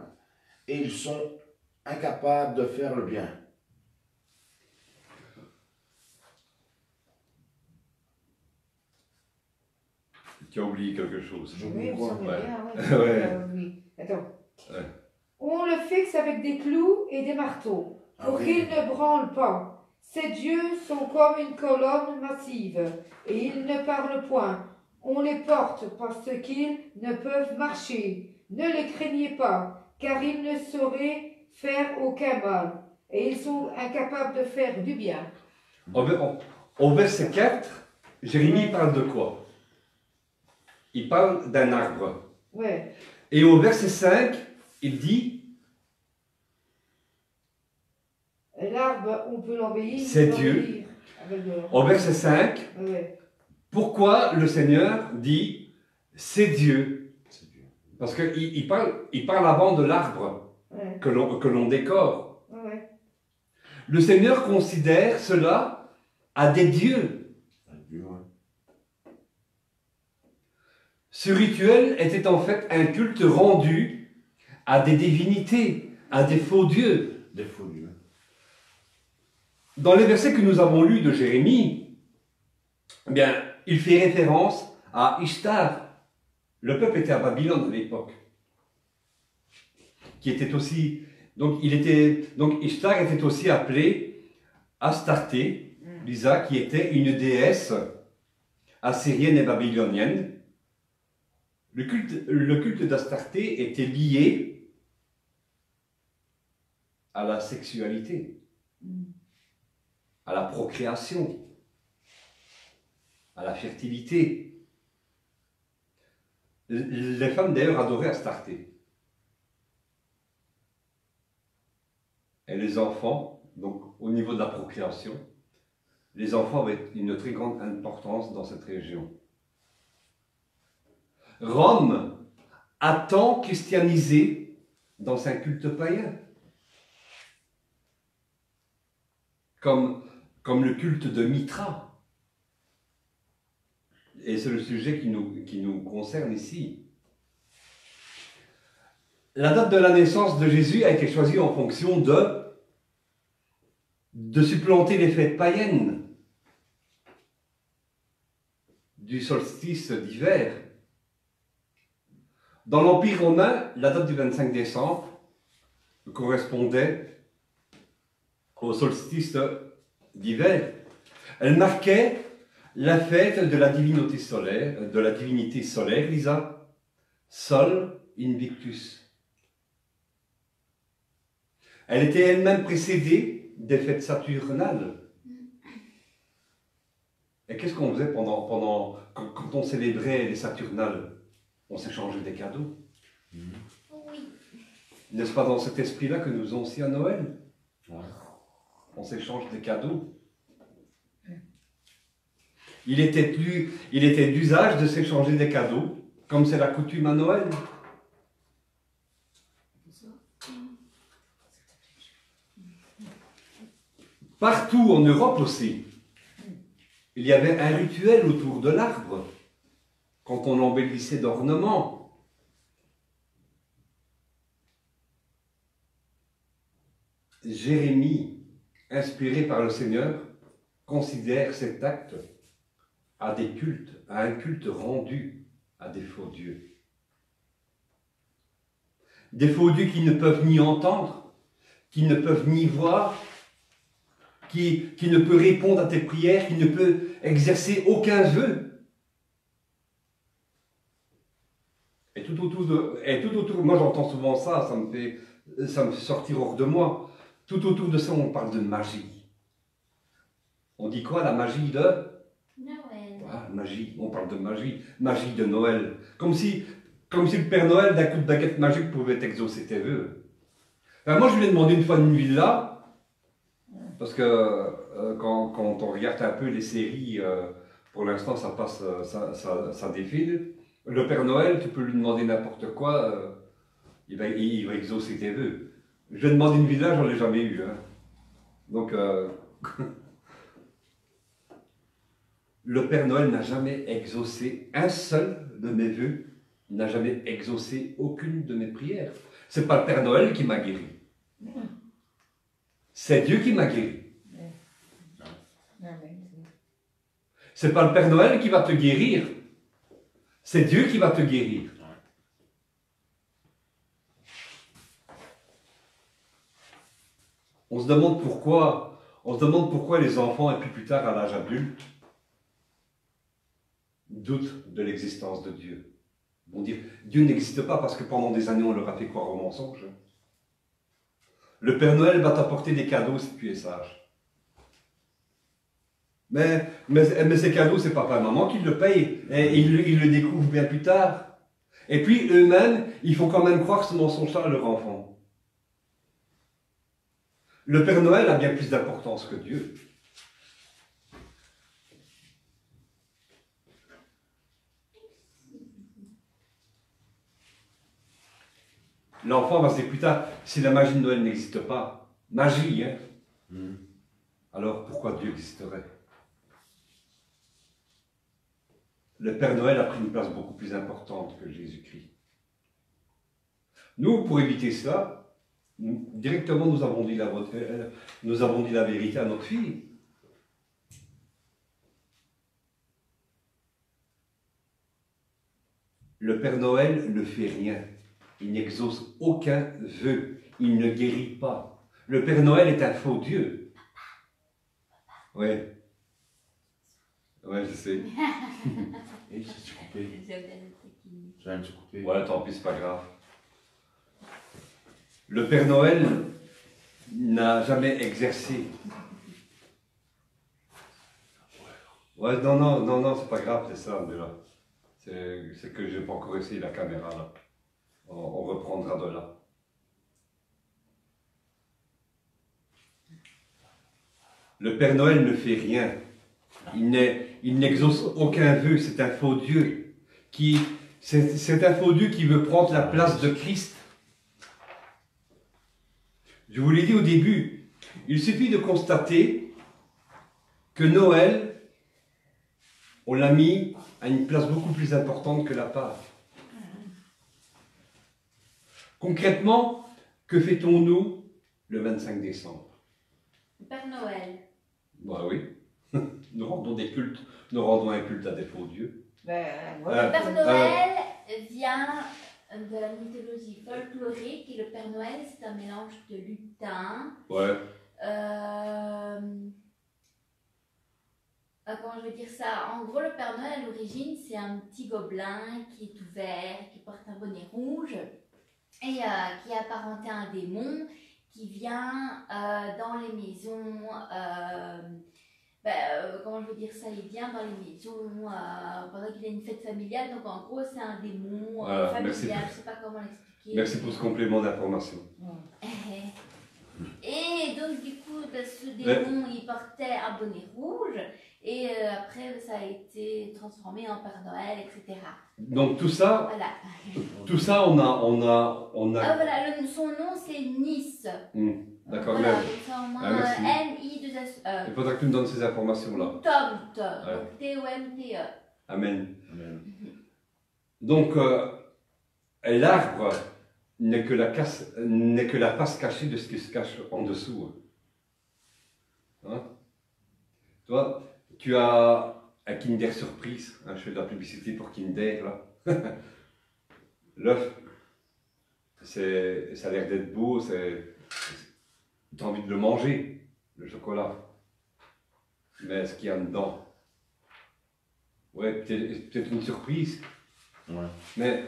Et ils sont incapables de faire le bien. Tu as oublié quelque chose. Oui, il me semble Ouais. bien, Ouais. oui. Attends. Ouais. On le fixe avec des clous et des marteaux, pour qu'il ne branle pas. Ces dieux sont comme une colonne massive, et ils ne parlent point. On les porte parce qu'ils ne peuvent marcher. Ne les craignez pas, car ils ne sauraient faire aucun mal, et ils sont incapables de faire du bien. Au verset 4, Jérémie parle de quoi? Il parle d'un arbre. Ouais. Et au verset 5, il dit, L'arbre, on peut l'embellir. c'est Dieu. Au verset 5, Ouais. pourquoi le Seigneur dit, c'est Dieu? Parce qu'il parle avant de l'arbre Ouais. que l'on décore. Ouais. Le Seigneur considère cela à des dieux. Ce rituel était en fait un culte rendu à des divinités, à des faux dieux. Des faux dieux. Dans les versets que nous avons lus de Jérémie, eh bien, il fait référence à Ishtar. Le peuple était à Babylone à l'époque. Qui était aussi. Donc Ishtar était aussi appelée Astarté, Lisa, qui était une déesse assyrienne et babylonienne. Le culte d'Astarté était lié à la sexualité, à la procréation, à la fertilité. Les femmes d'ailleurs adoraient Astarté. Et les enfants, donc au niveau de la procréation, les enfants avaient une très grande importance dans cette région. Rome a tant christianisé dans un culte païen, comme le culte de Mitra. Et c'est le sujet qui nous concerne ici. La date de la naissance de Jésus a été choisie en fonction de supplanter les fêtes païennes du solstice d'hiver. Dans l'Empire romain, la date du 25 décembre correspondait au solstice d'hiver. Elle marquait la fête de la divinité solaire, Lisa, Sol Invictus. Elle était elle-même précédée des fêtes saturnales. Et qu'est-ce qu'on faisait quand on célébrait les Saturnales? On s'échangeait des cadeaux. Oui. N'est-ce pas dans cet esprit-là que nous avons aussi à Noël? Ouais. On s'échange des cadeaux. Il était d'usage de s'échanger des cadeaux, comme c'est la coutume à Noël. Partout en Europe aussi, il y avait un rituel autour de l'arbre, quand on l'embellissait d'ornements. Jérémie, inspiré par le Seigneur, considère cet acte à un culte rendu à des faux dieux. Des faux dieux qui ne peuvent ni entendre, qui ne peuvent ni voir, qui ne peut répondre à tes prières, qui ne peut exercer aucun vœu. Et tout autour, moi j'entends souvent ça, ça me fait sortir hors de moi. Tout autour de ça, on parle de magie. On dit quoi, la magie de Noël. Voilà, magie, on parle de magie de Noël. Comme si le Père Noël, d'un coup de baguette magique, pouvait exaucer tes vœux. Alors moi, je lui ai demandé une fois une villa, parce que quand on regarde un peu les séries, pour l'instant, ça passe, ça défile. Le Père Noël, tu peux lui demander n'importe quoi, il va exaucer tes vœux. Je lui ai demandé une villa, j'en ai jamais eu. Hein. Donc, le Père Noël n'a jamais exaucé un seul de mes vœux, n'a jamais exaucé aucune de mes prières. C'est pas le Père Noël qui m'a guéri. C'est Dieu qui m'a guéri. C'est pas le Père Noël qui va te guérir. C'est Dieu qui va te guérir. On se demande pourquoi les enfants, et puis plus tard à l'âge adulte, doutent de l'existence de Dieu. Ils vont dire, Dieu n'existe pas parce que pendant des années on leur a fait croire au mensonge. Le Père Noël va t'apporter des cadeaux si tu es sage. Mais ces cadeaux, c'est papa et maman qui le payent. Et ils le découvrent bien plus tard. Et puis eux-mêmes, il faut quand même croire ce mensonge-là à leur enfant. Le Père Noël a bien plus d'importance que Dieu. L'enfant va se dire plus tard, si la magie de Noël n'existe pas, magie, hein, alors pourquoi Dieu existerait? Le Père Noël a pris une place beaucoup plus importante que Jésus-Christ. Nous, pour éviter cela, directement nous avons dit la vérité à notre fille. Le Père Noël ne fait rien. Il n'exauce aucun vœu. Il ne guérit pas. Le Père Noël est un faux Dieu. Ouais. Ouais, je sais. Et ça s'est coupé. Ça vient de se couper. Ouais, tant pis, c'est pas grave. Le Père Noël n'a jamais exercé. Ouais, non, c'est pas grave, c'est ça, déjà. C'est que j'ai pas encore essayé la caméra, là. On reprendra de là. Le Père Noël ne fait rien. Il n'exauce aucun vœu, c'est un faux Dieu. C'est un faux Dieu qui veut prendre la place de Christ. Je vous l'ai dit au début, il suffit de constater que Noël, on l'a mis à une place beaucoup plus importante que la Pâque. Concrètement, que fait-on-nous le 25 décembre? Le Père Noël. Bah oui. Nous rendons un culte à des faux dieux. Le Père Noël vient de la mythologie folklorique et le Père Noël, c'est un mélange de lutin, Ouais. comment je vais dire ça? En gros, le Père Noël à l'origine, c'est un petit gobelin qui est tout vert, qui porte un bonnet rouge et qui est apparenté à un démon qui vient dans les maisons. Comment je veux dire ça? Il vient dans les maisons pendant qu'il y a une fête familiale. Donc en gros, c'est un démon Voilà, familial. merci. Je sais pas comment l'expliquer. Merci pour ce complément d'information. Et donc du coup, ce démon, il portait un bonnet rouge et après ça a été transformé en Père Noël, etc. Donc tout ça, Voilà. on a. Ah voilà, son nom c'est Nice. D'accord, Voilà, mais donc ça au moins merci. N-I-2-S-E. il faudra que tu me donnes ces informations-là. Tomt, Ouais. donc T-O-M-T-E. Amen. Amen. Donc, l'arbre n'est que la face cachée de ce qui se cache en dessous. Hein? Toi, tu as un Kinder Surprise, hein, je fais de la publicité pour Kinder, là. L'œuf, ça a l'air d'être beau, tu as envie de le manger, le chocolat. Mais ce qu'il y a dedans, ouais, peut-être une surprise. Ouais. Mais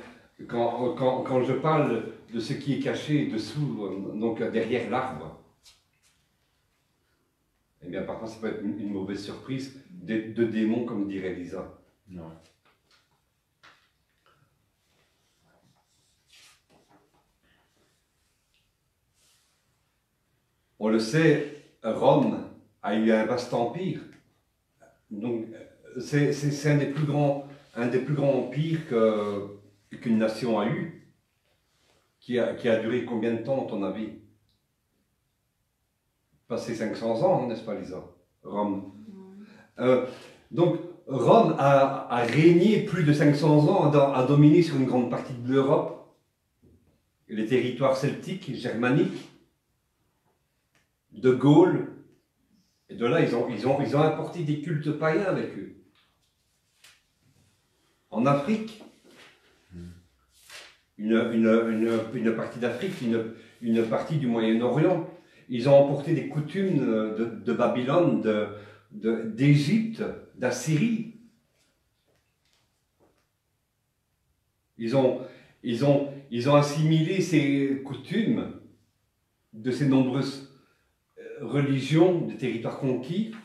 quand je parle de ce qui est caché dessous, donc derrière l'arbre, eh bien parfois ça peut être une mauvaise surprise de démons, comme dirait Lisa. Ouais. On le sait, Rome a eu un vaste empire. Donc c'est un des plus grands empires qu'une nation a eu, qui a duré combien de temps, à ton avis? Passé 500 ans, n'est-ce pas, Lisa? Rome. Donc, Rome a régné plus de 500 ans, a dominé sur une grande partie de l'Europe, les territoires celtiques, germaniques, de Gaule. Et de là, ils ont apporté des cultes païens avec eux. En Afrique, une partie d'Afrique, une partie du Moyen-Orient, ils ont emporté des coutumes de Babylone, d'Égypte, d'Assyrie. Ils ont assimilé ces coutumes de ces nombreuses religions, des territoires conquis,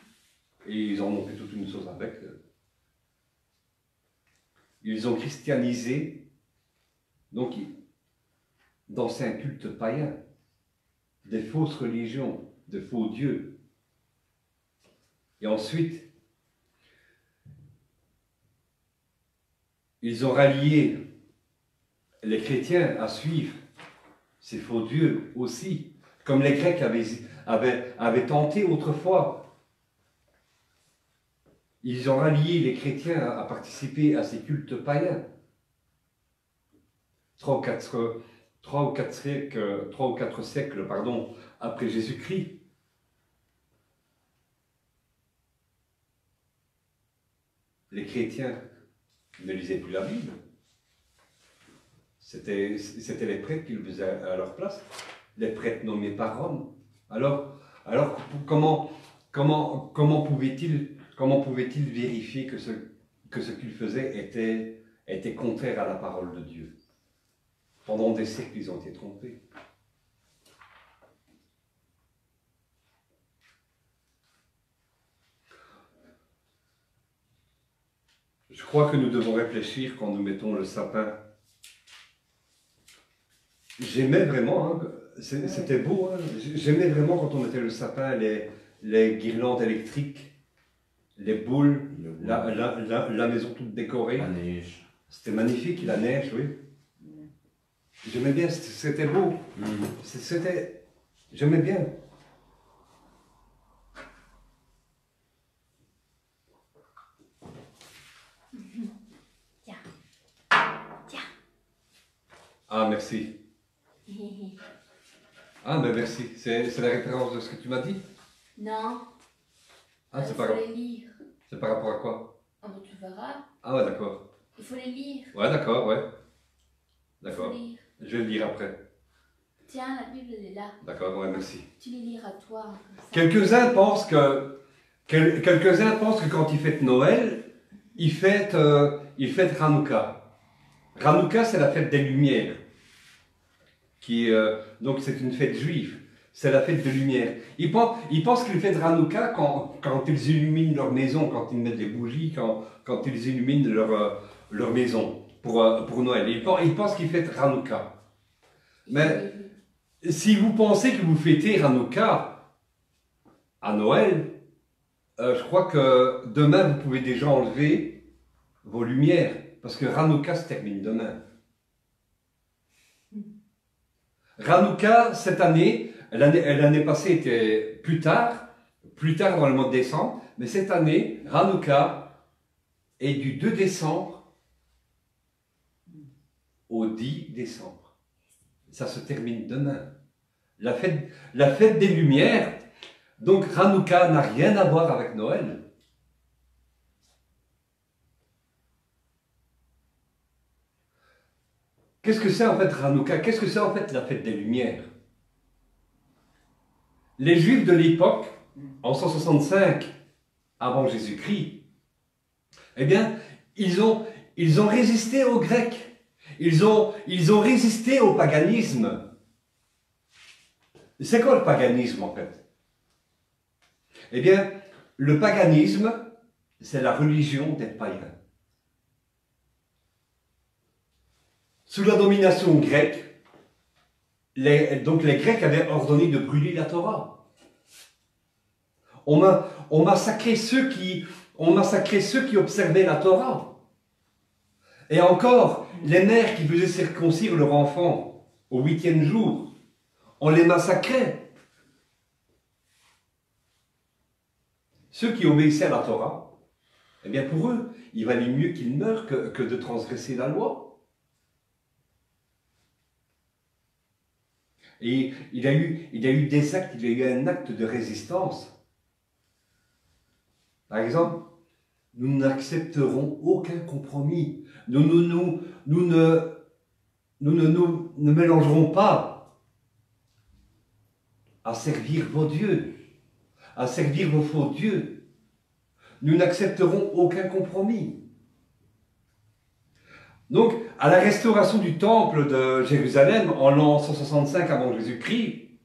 et ils en ont fait toute une chose avec. Ils ont christianisé, donc d'anciens cultes païens, des fausses religions, de faux dieux. Et ensuite, ils ont rallié les chrétiens à suivre ces faux dieux aussi, comme les Grecs avaient tenté autrefois. Ils ont rallié les chrétiens à participer à ces cultes païens. 3 ou 4 siècles après Jésus-Christ. Les chrétiens ne lisaient plus la Bible. C'était les prêtres qui le faisaient à leur place, les prêtres nommés par Rome. Alors comment pouvait-il vérifier que ce qu'il faisait était contraire à la parole de Dieu? Pendant des siècles, ils ont été trompés. Je crois que nous devons réfléchir quand nous mettons le sapin. J'aimais vraiment, hein, c'était beau, hein, j'aimais vraiment quand on mettait le sapin, les guirlandes électriques, les boules, la maison toute décorée. La neige. C'était magnifique, la neige, oui. J'aimais bien, c'était beau. J'aimais bien. Tiens. Ah, merci. Ah, mais merci. C'est la référence de ce que tu m'as dit? Non. Ah, Il faut les lire. C'est par rapport à quoi? Oh, bah, tu verras. Ah ouais, d'accord. Il faut les lire. Ouais, d'accord, ouais. Il faut D'accord. lire. Je vais le lire après. Tiens, la Bible, elle est là. D'accord, ouais, merci. Tu les liras toi. Comme ça. Quelques-uns pensent que Quelques-uns pensent que quand ils fêtent Noël, ils fêtent Hanouka. Hanouka, c'est la fête des Lumières. Donc c'est une fête juive. C'est la fête de lumière. Ils pensent qu'ils fêtent Hanouka quand ils illuminent leur maison, quand ils mettent des bougies, quand ils illuminent leur maison pour Noël. Ils pensent qu'ils fêtent Hanouka. Mais si vous pensez que vous fêtez Hanouka à Noël, je crois que demain vous pouvez déjà enlever vos lumières, parce que Hanouka se termine demain. Hanouka, cette année, l'année passée était plus tard dans le mois de décembre, mais cette année, Hanouka est du 2 décembre au 10 décembre. Ça se termine demain. La fête des Lumières, donc Hanouka n'a rien à voir avec Noël. Qu'est-ce que c'est en fait Hanouka? Qu'est-ce que c'est en fait la fête des Lumières? Les Juifs de l'époque, en 165 avant Jésus-Christ, eh bien, ils ont résisté aux Grecs. Ils ont résisté au paganisme. C'est quoi le paganisme en fait? Eh bien, le paganisme, c'est la religion des païens. Sous la domination grecque, les Grecs avaient ordonné de brûler la Torah. On massacrait ceux qui observaient la Torah. Et encore, les mères qui faisaient circoncire leur enfant au 8e jour, on les massacrait. Ceux qui obéissaient à la Torah, eh bien pour eux, il valait mieux qu'ils meurent que de transgresser la loi. Et il y a eu des actes, il y a eu un acte de résistance. Par exemple, nous n'accepterons aucun compromis. Nous ne mélangerons pas à servir vos dieux, à servir vos faux dieux. Nous n'accepterons aucun compromis. Donc, à la restauration du temple de Jérusalem en l'an 165 avant Jésus-Christ,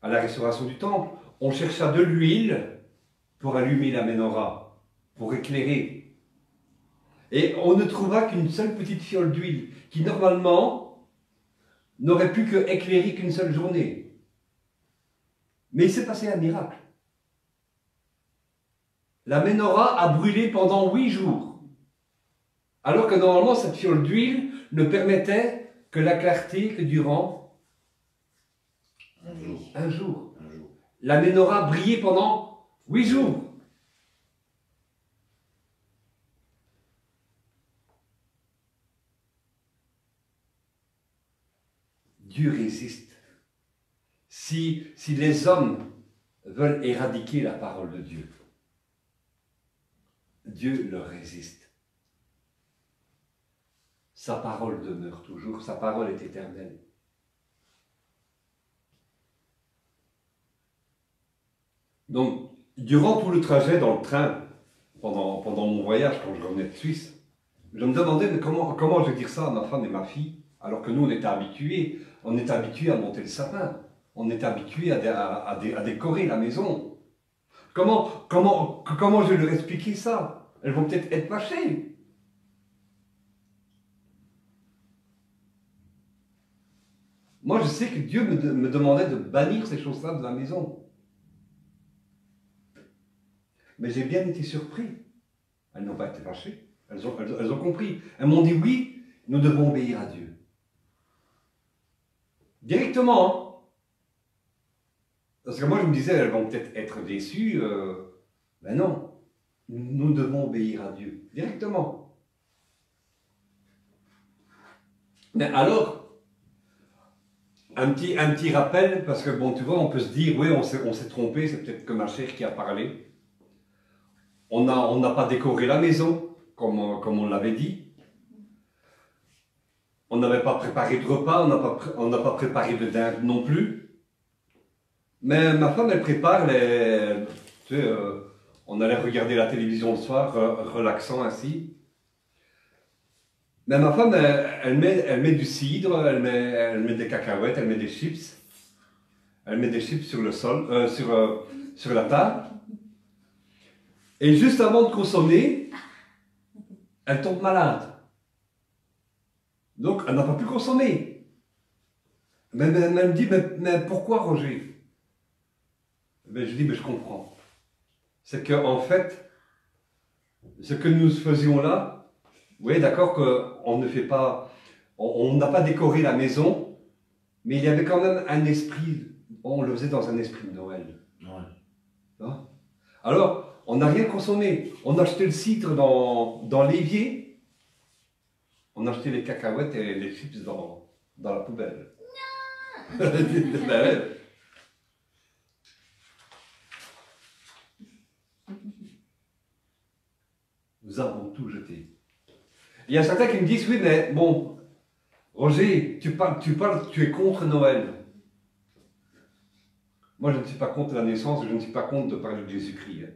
à la restauration du temple, on chercha de l'huile pour allumer la menorah, pour éclairer. Et on ne trouva qu'une seule petite fiole d'huile, qui normalement n'aurait pu que éclairer qu'une seule journée. Mais il s'est passé un miracle. La menorah a brûlé pendant 8 jours. Alors que normalement, cette fiole d'huile ne permettait que la clarté que durant un jour. La menorah brillait pendant 8 jours. Dieu résiste. Si les hommes veulent éradiquer la parole de Dieu, Dieu leur résiste. Sa parole demeure toujours, sa parole est éternelle. Donc, durant tout le trajet dans le train, pendant mon voyage, quand je revenais de Suisse, je me demandais mais comment je vais dire ça à ma femme et ma fille, alors que nous on était habitués à monter le sapin, on était habitués à décorer la maison. Comment je vais leur expliquer ça? Elles vont peut-être être fâchées. Moi, je sais que Dieu me demandait de bannir ces choses-là de la maison. Mais j'ai bien été surpris. Elles n'ont pas été fâchées. Elles ont compris. Elles m'ont dit oui, nous devons obéir à Dieu. Directement. Hein. Parce que moi, je me disais, elles vont peut-être être déçues. Ben non. Nous devons obéir à Dieu. Directement. Mais alors, un petit rappel, parce que bon, tu vois, on peut se dire, oui, on s'est trompé, c'est peut-être que ma chère qui a parlé. On n'a pas décoré la maison, comme on l'avait dit. On n'avait pas préparé de repas, on n'a pas préparé de dinde non plus. Mais ma femme, elle prépare les... Tu sais, on allait regarder la télévision le soir, relaxant ainsi. Mais ma femme, elle met du cidre, elle met des cacahuètes, elle met des chips. Elle met des chips sur le sol, sur la table. Et juste avant de consommer, elle tombe malade. Donc, elle n'a pas pu consommer. Mais elle me dit, mais pourquoi, Roger? Ben, je dis, mais je comprends. C'est qu'en fait, ce que nous faisions là, vous voyez, d'accord qu'on ne fait pas, on n'a pas décoré la maison, mais il y avait quand même un esprit, on le faisait dans un esprit de Noël. Ouais. Hein? Alors, on n'a rien consommé. On a acheté le cidre dans l'évier, on a acheté les cacahuètes et les chips dans la poubelle. Non. Ben ouais. Nous avons tout jeté. Il y a certains qui me disent, oui, mais bon, Roger, tu es contre Noël. Moi, je ne suis pas contre la naissance, je ne suis pas contre de parler de Jésus-Christ. Hein.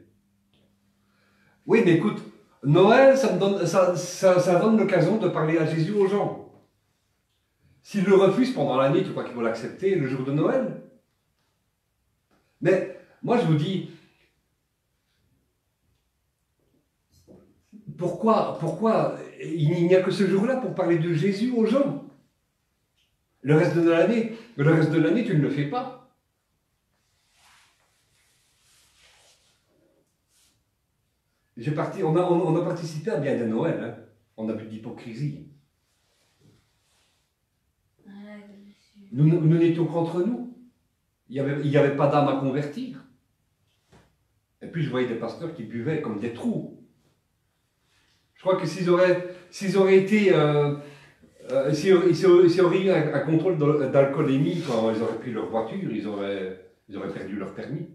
Oui, mais écoute, Noël, ça donne l'occasion de parler à Jésus aux gens. S'ils le refusent pendant l'année, tu crois qu'ils vont l'accepter le jour de Noël? Mais moi, je vous dis, pourquoi il n'y a que ce jour-là pour parler de Jésus aux gens? Le reste de l'année, tu ne le fais pas. On a participé à bien des Noëls, hein. On a vu de l'hypocrisie. Nous n'étions qu'entre nous. Il n'y avait pas d'âme à convertir. Et puis je voyais des pasteurs qui buvaient comme des trous. Je crois que s'ils auraient été... s'ils auraient eu un contrôle d'alcoolémie quand ils auraient pris leur voiture, ils auraient perdu leur permis.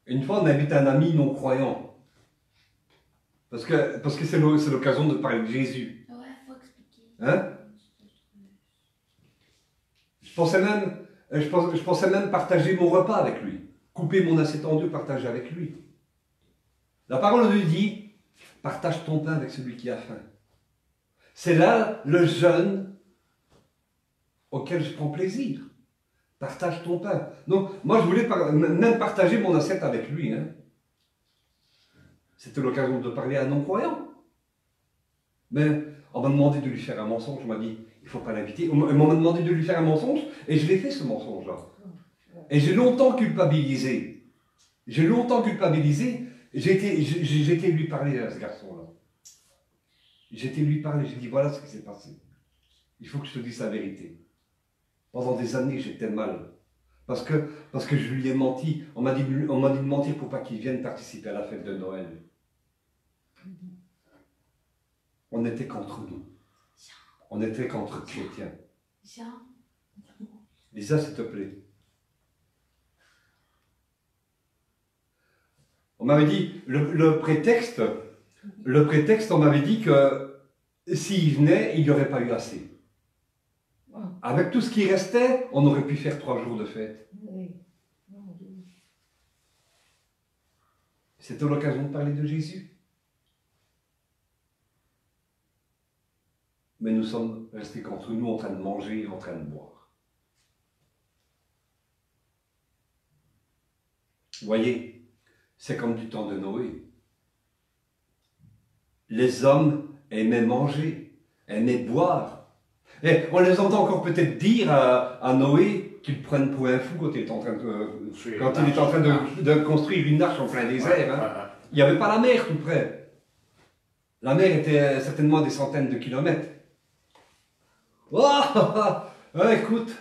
Une fois, on invite un ami non-croyant. Parce que c'est l'occasion de parler de Jésus. Ouais, faut expliquer. Hein? Je pensais même partager mon repas avec lui. Couper mon assiette en deux, partager avec lui. La parole de Dieu dit, partage ton pain avec celui qui a faim. C'est là le jeûne auquel je prends plaisir. Partage ton pain. Donc, moi, je voulais même partager mon assiette avec lui. Hein. C'était l'occasion de parler à un non-croyant. Mais on m'a demandé de lui faire un mensonge. On m'a dit, il ne faut pas l'inviter. On m'a demandé de lui faire un mensonge et je l'ai fait, ce mensonge-là. Et j'ai longtemps culpabilisé. J'ai été lui parler à ce garçon-là. J'ai dit, voilà ce qui s'est passé. Il faut que je te dise la vérité. Pendant des années, j'étais mal. Parce que je lui ai menti. On m'a dit de mentir pour pas qu'il vienne participer à la fête de Noël. On n'était qu'entre nous. On n'était qu'entre chrétiens. Jean. Lisa, s'il te plaît. On m'avait dit, le prétexte, on m'avait dit que s'il venait, il n'y aurait pas eu assez. Avec tout ce qui restait, on aurait pu faire 3 jours de fête. C'était l'occasion de parler de Jésus. Mais nous sommes restés qu'entre nous en train de manger, en train de boire. Vous voyez, c'est comme du temps de Noé. Les hommes aimaient manger, aimaient boire. Et on les entend encore peut-être dire à Noé qu'il prenne pour un fou quand il est en train de construire une arche en plein désert. Hein. Il n'y avait pas la mer tout près. La mer était certainement à des centaines de kilomètres. Oh, écoute,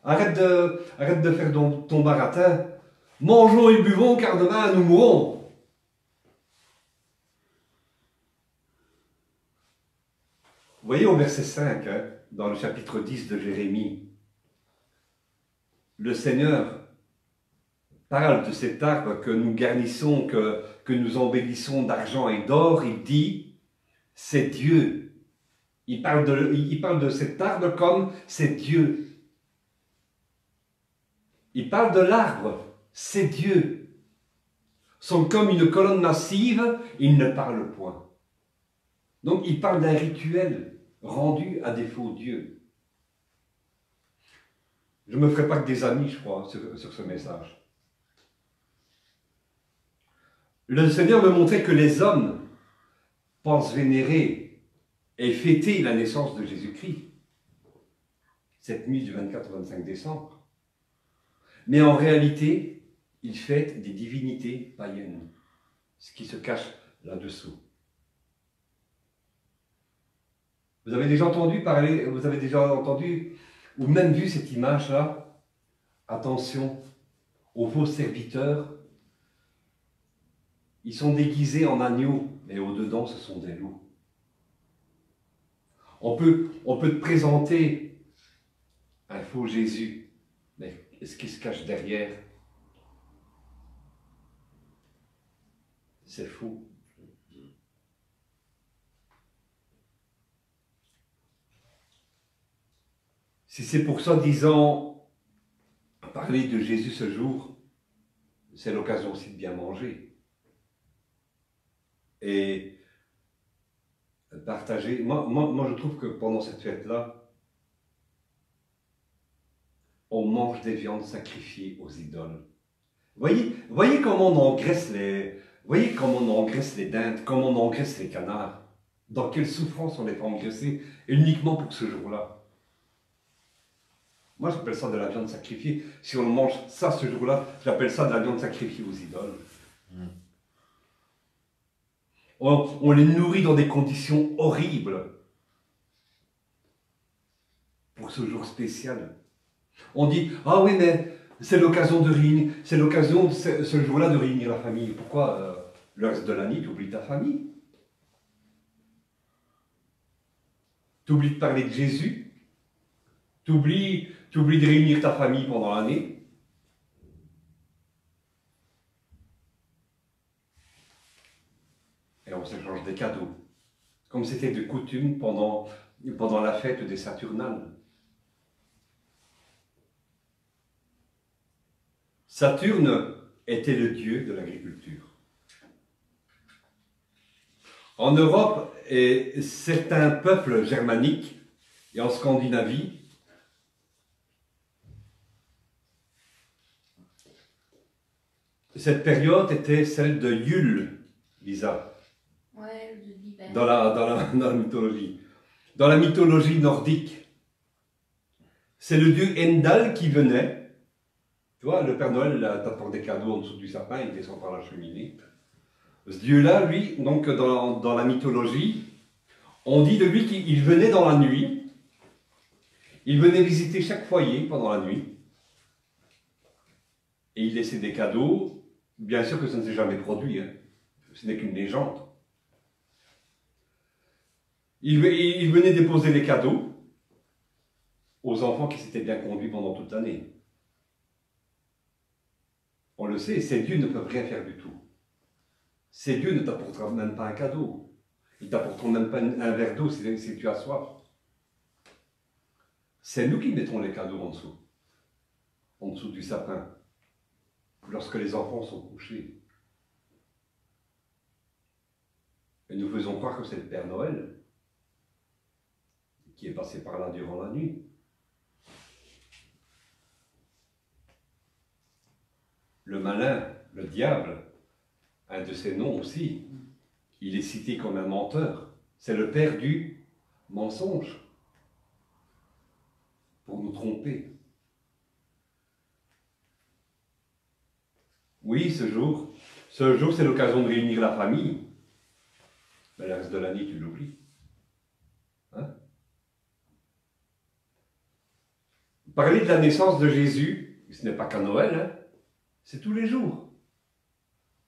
arrête de faire ton baratin. Mangeons et buvons car demain nous mourrons. Vous voyez au verset 5, hein, dans le chapitre 10 de Jérémie, le Seigneur parle de cet arbre que nous garnissons, que nous embellissons d'argent et d'or. Il dit, c'est Dieu. Il parle de cet arbre comme c'est Dieu. Il parle de l'arbre, c'est Dieu. Sont comme une colonne massive, il ne parle point. Donc il parle d'un rituel rendu à défaut Dieu. Je ne me ferai pas que des amis, je crois, sur ce message. Le Seigneur me montrait que les hommes pensent vénérer et fêter la naissance de Jésus-Christ, cette nuit du 24 au 25 décembre. Mais en réalité, ils fêtent des divinités païennes, ce qui se cache là-dessous. Vous avez déjà entendu parler, vous avez déjà entendu ou même vu cette image-là? Attention aux faux serviteurs. Ils sont déguisés en agneaux, mais au-dedans, ce sont des loups. On peut te présenter un faux Jésus, mais ce qui se cache derrière, c'est faux. Si c'est pour soi-disant parler de Jésus ce jour, c'est l'occasion aussi de bien manger. Et partager. Moi, je trouve que pendant cette fête-là, on mange des viandes sacrifiées aux idoles. Voyez comment on engraisse voyez comment on engraisse les dindes, comment on engraisse les canards. Dans quelle souffrance on les fait engraisser, uniquement pour ce jour-là. Moi, j'appelle ça de la viande sacrifiée. Si on mange ça ce jour-là, j'appelle ça de la viande sacrifiée aux idoles. On les nourrit dans des conditions horribles pour ce jour spécial. On dit, ah oui, mais c'est l'occasion de réunir, c'est l'occasion ce jour-là de réunir la famille. Pourquoi le reste de l'année, tu oublies ta famille? Tu oublies de parler de Jésus? Tu oublies de réunir ta famille pendant l'année? Et on s'échange des cadeaux, comme c'était de coutume pendant la fête des Saturnales. Saturne était le dieu de l'agriculture. En Europe, c'est un peuple germanique, et en Scandinavie, cette période était celle de Yule, Lisa. Ouais, de l'hiver. Dans la mythologie. Dans la mythologie nordique, c'est le dieu Heimdall qui venait. Tu vois, le Père Noël t'apporte des cadeaux en dessous du sapin, il descend par la cheminée. Ce dieu-là, lui, donc dans la mythologie, on dit de lui qu'il venait dans la nuit. Il venait visiter chaque foyer pendant la nuit. Et il laissait des cadeaux. Bien sûr que ça ne s'est jamais produit, hein. Ce n'est qu'une légende. Il venait déposer les cadeaux aux enfants qui s'étaient bien conduits pendant toute l'année. On le sait, ces dieux ne peuvent rien faire du tout. Ces dieux ne t'apporteront même pas un cadeau. Ils ne t'apporteront même pas un verre d'eau si tu as soif. C'est nous qui mettons les cadeaux en dessous du sapin, lorsque les enfants sont couchés. Et nous faisons croire que c'est le Père Noël qui est passé par là durant la nuit. Le malin, le diable, un de ses noms aussi, il est cité comme un menteur. C'est le père du mensonge, pour nous tromper. Oui, ce jour c'est l'occasion de réunir la famille. Mais le reste de l'année, tu l'oublies. Hein? Parler de la naissance de Jésus, ce n'est pas qu'à Noël, hein? C'est tous les jours.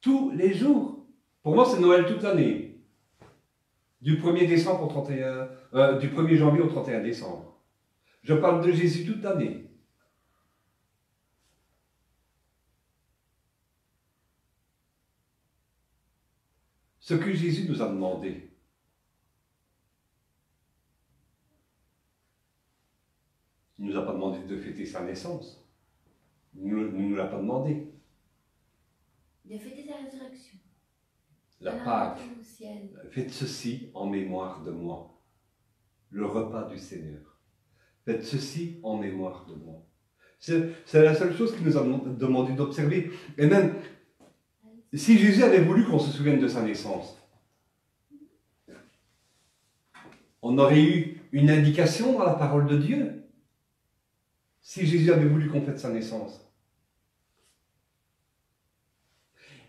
Tous les jours. Pour moi, c'est Noël toute l'année. Du 1er décembre au 31, du 1er janvier au 31 décembre. Je parle de Jésus toute l'année. Ce que Jésus nous a demandé, il ne nous a pas demandé de fêter sa naissance. Il ne nous l'a pas demandé. Il a fêté sa résurrection. La Alors, Pâque. au ciel. Faites ceci en mémoire de moi. Le repas du Seigneur. Faites ceci en mémoire de moi. C'est la seule chose qu'il nous a demandé d'observer. Et même, si Jésus avait voulu qu'on se souvienne de sa naissance, on aurait eu une indication dans la parole de Dieu. Si Jésus avait voulu qu'on fête sa naissance.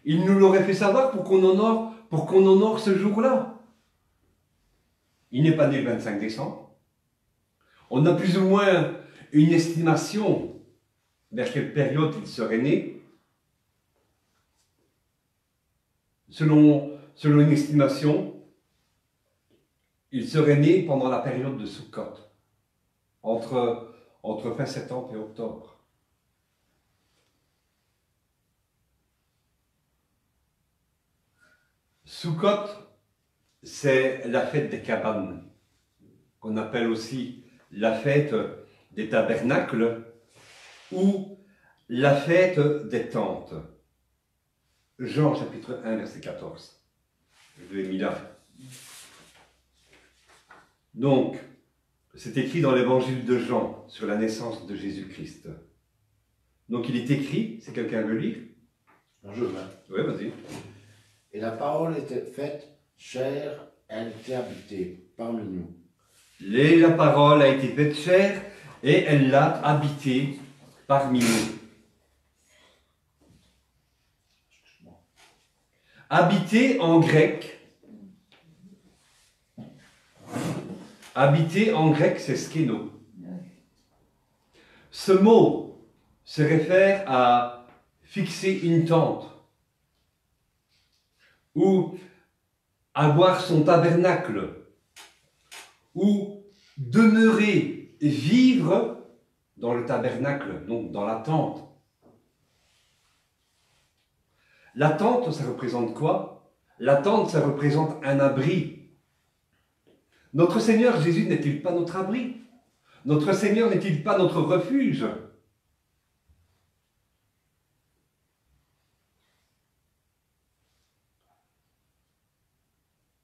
Il nous l'aurait fait savoir pour qu'on honore ce jour-là. Il n'est pas né le 25 décembre. On a plus ou moins une estimation vers quelle période il serait né. Selon une estimation, il serait né pendant la période de Sukkot, entre fin septembre et octobre. Sukkot, c'est la fête des cabanes, qu'on appelle aussi la fête des tabernacles ou la fête des tentes. Jean chapitre 1, verset 14. Je l'ai mis là. Donc, c'est écrit dans l'évangile de Jean sur la naissance de Jésus-Christ. Donc il est écrit, si quelqu'un veut lire. Je veux. Oui, vas-y. Et la parole était faite chair, elle était habitée parmi nous. La parole a été faite chair et elle l'a habité parmi nous. Habiter en grec, c'est skeno. Ce mot se réfère à fixer une tente ou avoir son tabernacle ou demeurer, vivre dans le tabernacle, donc dans la tente. La tente, ça représente quoi? La tente, ça représente un abri. Notre Seigneur Jésus n'est-il pas notre abri? Notre Seigneur n'est-il pas notre refuge?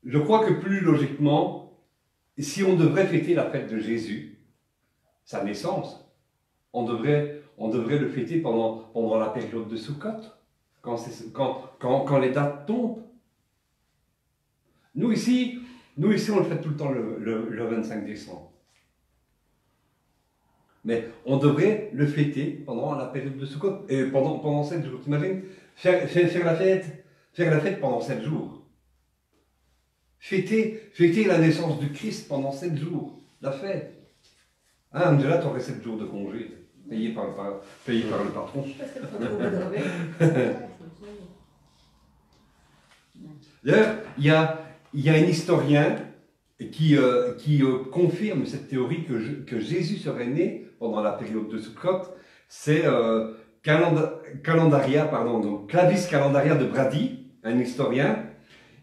Je crois que plus logiquement, si on devrait fêter la fête de Jésus, sa naissance, on devrait le fêter pendant la période de Sukkot, quand les dates tombent. Nous ici, on le fait tout le temps le 25 décembre. Mais on devrait le fêter pendant la période de Sukkot, et pendant 7 jours. T'imagines faire la fête pendant 7 jours. Fêter la naissance du Christ pendant 7 jours. La fête. Ah, Angela, tu aurais 7 jours de congé, payé par le patron. D'ailleurs, il y a un historien qui confirme cette théorie que Jésus serait né pendant la période de Sukkot. C'est Clavis Calendaria de Brady, un historien.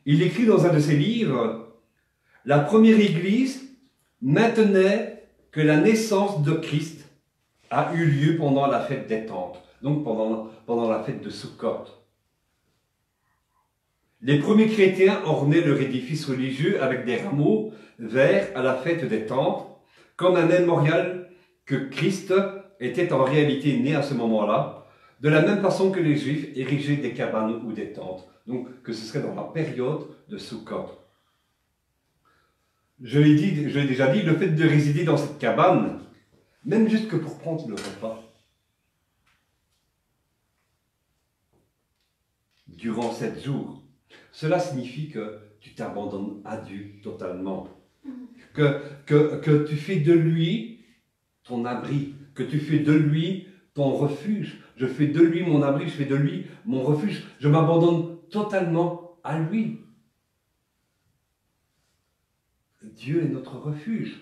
Il écrit dans un de ses livres, « La première Église maintenait que la naissance de Christ a eu lieu pendant la fête des tentes, donc pendant la fête de Sukkot. Les premiers chrétiens ornaient leur édifice religieux avec des rameaux verts à la fête des tentes, comme un mémorial que Christ était en réalité né à ce moment-là, de la même façon que les Juifs érigeaient des cabanes ou des tentes. Donc, que ce serait dans la période de Sukkot. Je l'ai déjà dit, le fait de résider dans cette cabane, même juste que pour prendre le repas, durant 7 jours, cela signifie que tu t'abandonnes à Dieu totalement. Que tu fais de lui ton abri, que tu fais de lui ton refuge. Je fais de lui mon abri, je fais de lui mon refuge. Je m'abandonne totalement à lui. Dieu est notre refuge.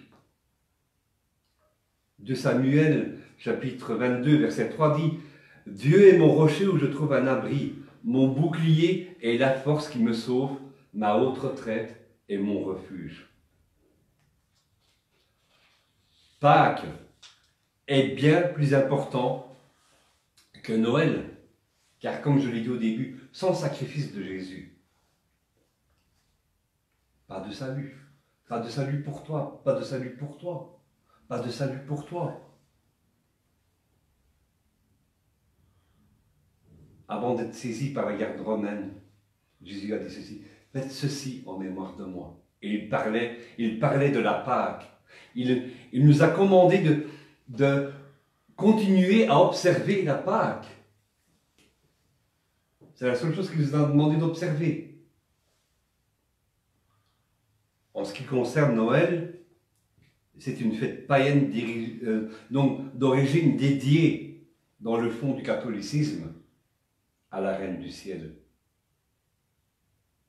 De Samuel, chapitre 22, verset 3 dit « Dieu est mon rocher où je trouve un abri, mon bouclier est la force qui me sauve, ma haute retraite est mon refuge. » Pâques est bien plus important que Noël. Car comme je l'ai dit au début, sans le sacrifice de Jésus, pas de salut. Pas de salut pour toi, pas de salut pour toi, pas de salut pour toi. Avant d'être saisi par la garde romaine, Jésus a dit ceci, faites ceci en mémoire de moi. Et il parlait de la Pâque. Il nous a commandé de continuer à observer la Pâque. C'est la seule chose qu'il nous a demandé d'observer. En ce qui concerne Noël, c'est une fête païenne donc d'origine dédiée dans le fond du catholicisme à la Reine du Ciel.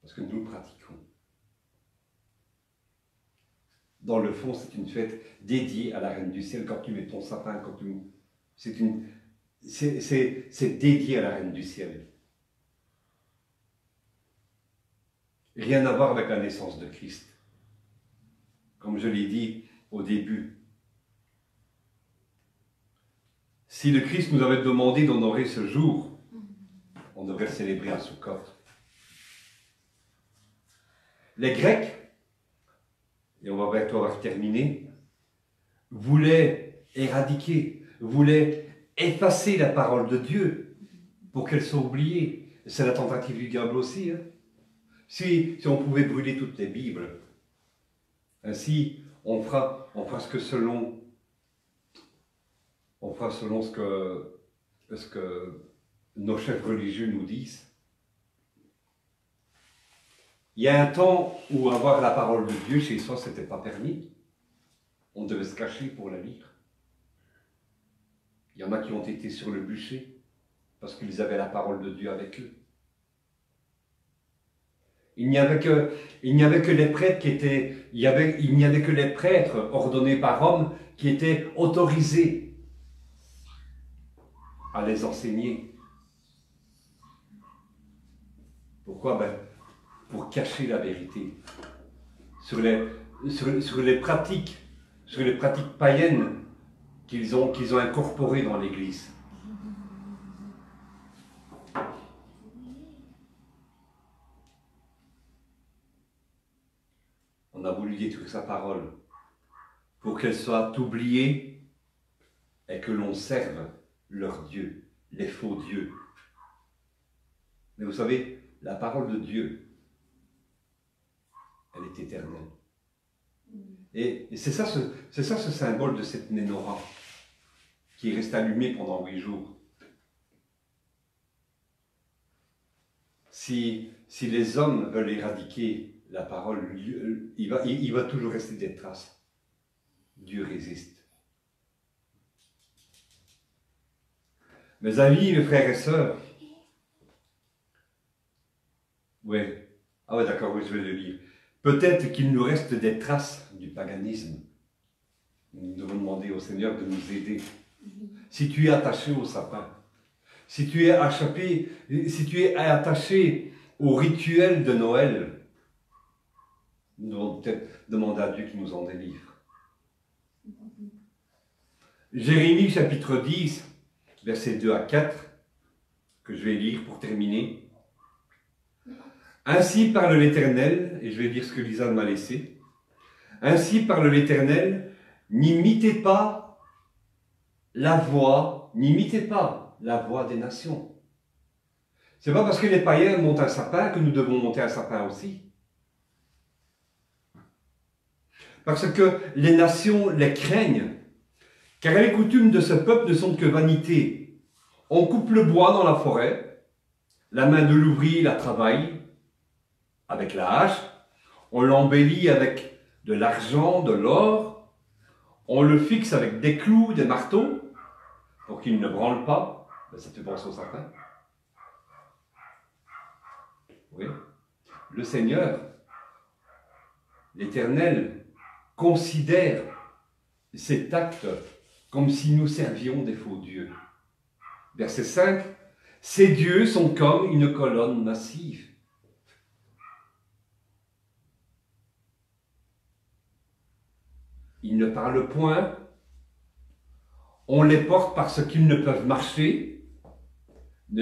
Parce que nous pratiquons. Dans le fond, c'est une fête dédiée à la Reine du Ciel. Quand tu mets ton sapin, c'est dédié à la Reine du Ciel. Rien à voir avec la naissance de Christ. Comme je l'ai dit au début, si le Christ nous avait demandé d'honorer ce jour, on devrait le célébrer à Sukkot. Les Grecs, et on va bientôt avoir terminé, voulaient éradiquer, voulaient effacer la parole de Dieu pour qu'elle soit oubliée. C'est la tentative du diable aussi. Hein. Si on pouvait brûler toutes les Bibles, ainsi, on fera ce que selon ce que nos chefs religieux nous disent. Il y a un temps où avoir la parole de Dieu chez soi, ce n'était pas permis. On devait se cacher pour la lire. Il y en a qui ont été sur le bûcher parce qu'ils avaient la parole de Dieu avec eux. Il n'y avait que les prêtres il n'y avait que les prêtres ordonnés par Rome qui étaient autorisés à les enseigner. Pourquoi? Pour cacher la vérité sur les pratiques païennes qu'ils ont incorporées dans l'Église. On a voulu détruire sa parole pour qu'elle soit oubliée et que l'on serve leurs dieux, les faux dieux. Mais vous savez, la parole de Dieu, elle est éternelle. Et c'est ça ce symbole de cette menorah qui reste allumée pendant 8 jours. Si les hommes veulent éradiquer la parole, il va toujours rester des traces. Dieu résiste. Mes amis, mes frères et sœurs, d'accord, je vais le lire. Peut-être qu'il nous reste des traces du paganisme. Nous devons demander au Seigneur de nous aider. Si tu es attaché au sapin, si tu es attaché au rituel de Noël, nous devons peut-être demander à Dieu qu'il nous en délivre. Jérémie chapitre 10, versets 2 à 4, que je vais lire pour terminer. Ainsi parle l'Éternel, et je vais lire ce que Lisa m'a laissé. Ainsi parle l'Éternel, n'imitez pas la voix des nations. C'est pas parce que les païens montent un sapin que nous devons monter un sapin aussi. Parce que les nations les craignent, car les coutumes de ce peuple ne sont que vanité. On coupe le bois dans la forêt, la main de l'ouvrier la travaille avec la hache, on l'embellit avec de l'argent, de l'or, on le fixe avec des clous, des marteaux, pour qu'il ne branle pas. Ça te pense au sapin. Oui. Le Seigneur, l'Éternel, considère cet acte comme si nous servions des faux dieux. Verset 5, ces dieux sont comme une colonne massive. Ils ne parlent point, on les porte parce qu'ils ne peuvent marcher,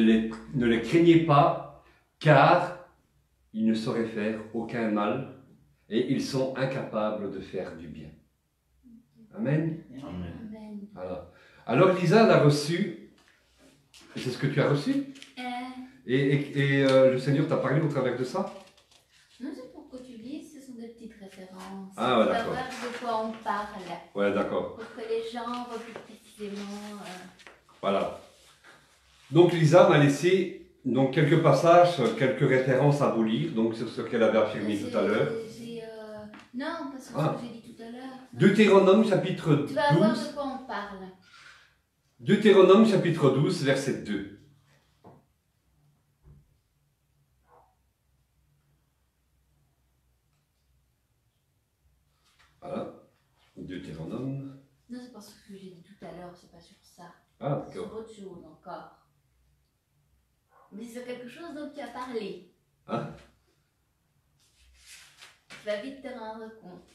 ne les craignez pas, car ils ne sauraient faire aucun mal et ils sont incapables de faire du bien. Amen. Amen. Amen. Voilà. Alors Lisa l'a reçu, c'est ce que tu as reçu, et le Seigneur t'a parlé au travers de ça. Non, c'est pour que tu lises, ce sont des petites références. Ah, ouais, pour d'accord. savoir de quoi on parle. Ouais, d'accord. Pour que les gens voient plus précisément. Voilà. Donc Lisa m'a laissé donc, quelques passages, quelques références à vous lire, donc sur ce qu'elle avait affirmé tout à l'heure. Non, parce que Ah. ce que j'ai dit tout à l'heure. Deutéronome chapitre Tu vas voir 12. de quoi on parle. Deutéronome chapitre 12, verset 2. Voilà. Deutéronome. Non, c'est parce que j'ai dit tout à l'heure, c'est pas sur ça. Ah, C'est sur d'accord. autre chose encore. Mais c'est sur quelque chose dont tu as parlé. Hein? Tu vas vite te rendre compte.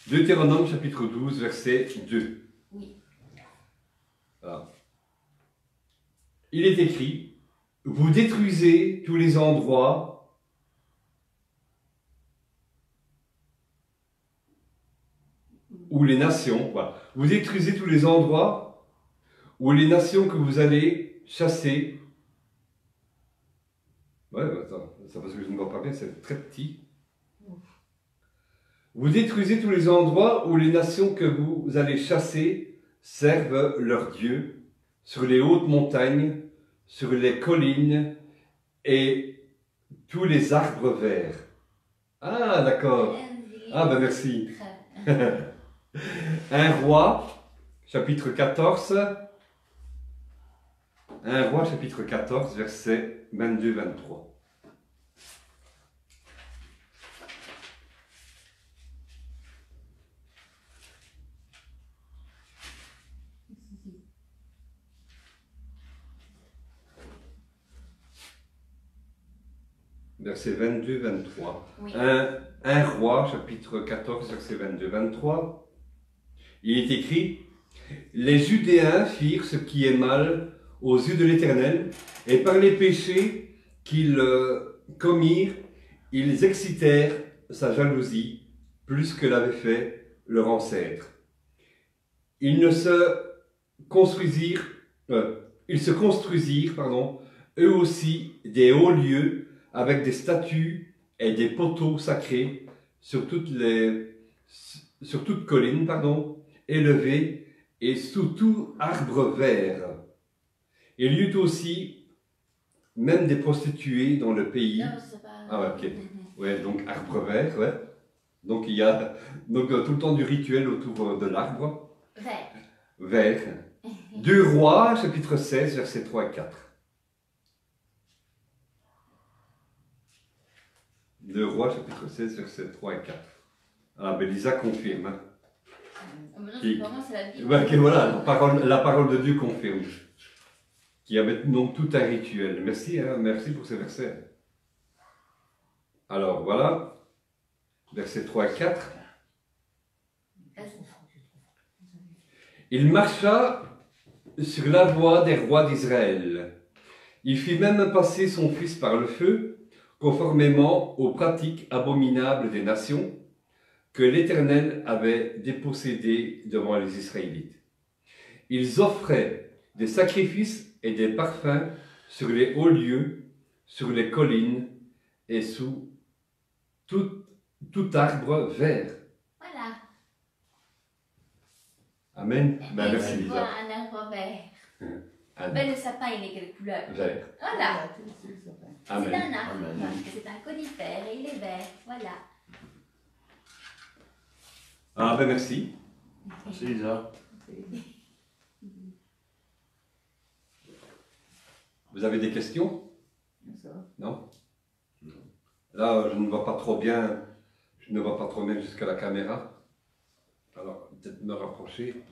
Deutéronome chapitre 12, verset 2. Oui. Voilà. Il est écrit, vous détruisez tous les endroits où les nations, voilà. Vous détruisez tous les endroits où les nations que vous allez chasser. Ouais, attends, c'est parce que je ne vois pas bien, c'est très petit. Vous détruisez tous les endroits où les nations que vous allez chasser servent leurs dieux, sur les hautes montagnes, sur les collines et tous les arbres verts. Ah, d'accord. Ah, ben merci. 1 Roi, chapitre 14. 1 Roi, chapitre 14, versets 22-23. Versets 22-23. Oui. 1 Roi, chapitre 14, versets 22-23. Il est écrit, les Judéens firent ce qui est mal aux yeux de l'Éternel, et par les péchés qu'ils commirent, ils excitèrent sa jalousie plus que l'avait fait leur ancêtre. Ils se construisirent, eux aussi, des hauts lieux avec des statues et des poteaux sacrés sur toute colline, élevée et sous tout arbre vert. Il y eut aussi même des prostituées dans le pays. Non, c'est pas... Ah ouais, ok. Ouais, donc arbre vert, ouais. Donc il y a tout le temps du rituel autour de l'arbre. Vert. Vert. 2 Rois, chapitre 16, versets 3 et 4. 2 Rois, chapitre 16, versets 3 et 4. Ah, ben Lisa confirme. Hein. Non, Qui- c'est pas moi, c'est la Bible. Ok, voilà, la parole de Dieu confirme. Qui avait donc tout un rituel. Merci, hein, merci pour ces versets. Alors, voilà. Versets 3 et 4. Il marcha sur la voie des rois d'Israël. Il fit même passer son fils par le feu, conformément aux pratiques abominables des nations que l'Éternel avait dépossédées devant les Israélites. Ils offraient des sacrifices et des parfums sur les hauts lieux, sur les collines et sous tout arbre vert. Voilà. Amen. Ben, Et merci tu vois Lisa. un arbre vert. Amen. Ben, le sapin, il est quelle couleur? Vert. Voilà. C'est Amen. un arbre. Amen. C'est un conifère et il est vert. Voilà. Ah ben merci. C'est Lisa. Vous avez des questions? Non? Là, je ne vois pas trop bien. Je ne vois pas trop bien jusqu'à la caméra. Alors, peut-être me rapprocher.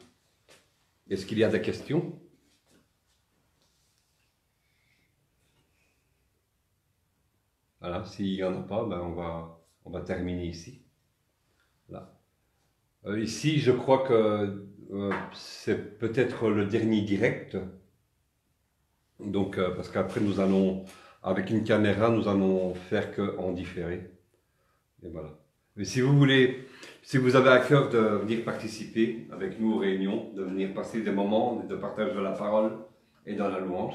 Est-ce qu'il y a des questions? Voilà, s'il n'y en a pas, ben on va terminer ici. Là. Ici, je crois que c'est peut-être le dernier direct. Donc, parce qu'après, nous allons, avec une caméra, nous allons faire qu'en différé. Et voilà. Mais si vous voulez, si vous avez à cœur de venir participer avec nous aux réunions, de venir passer des moments de partage de la parole et dans la louange,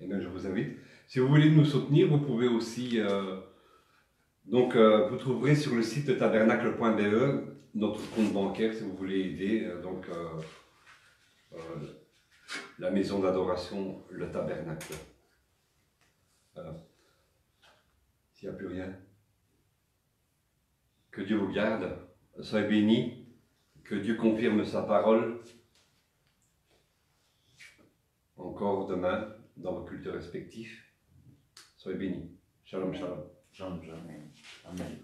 et bien je vous invite. Si vous voulez nous soutenir, vous pouvez aussi, vous trouverez sur le site de tabernacle.be notre compte bancaire si vous voulez aider. La maison d'adoration, le tabernacle. Voilà. S'il n'y a plus rien. Que Dieu vous garde, soyez bénis, que Dieu confirme sa parole encore demain dans vos cultes respectifs. Soyez bénis. Shalom, shalom. Amen.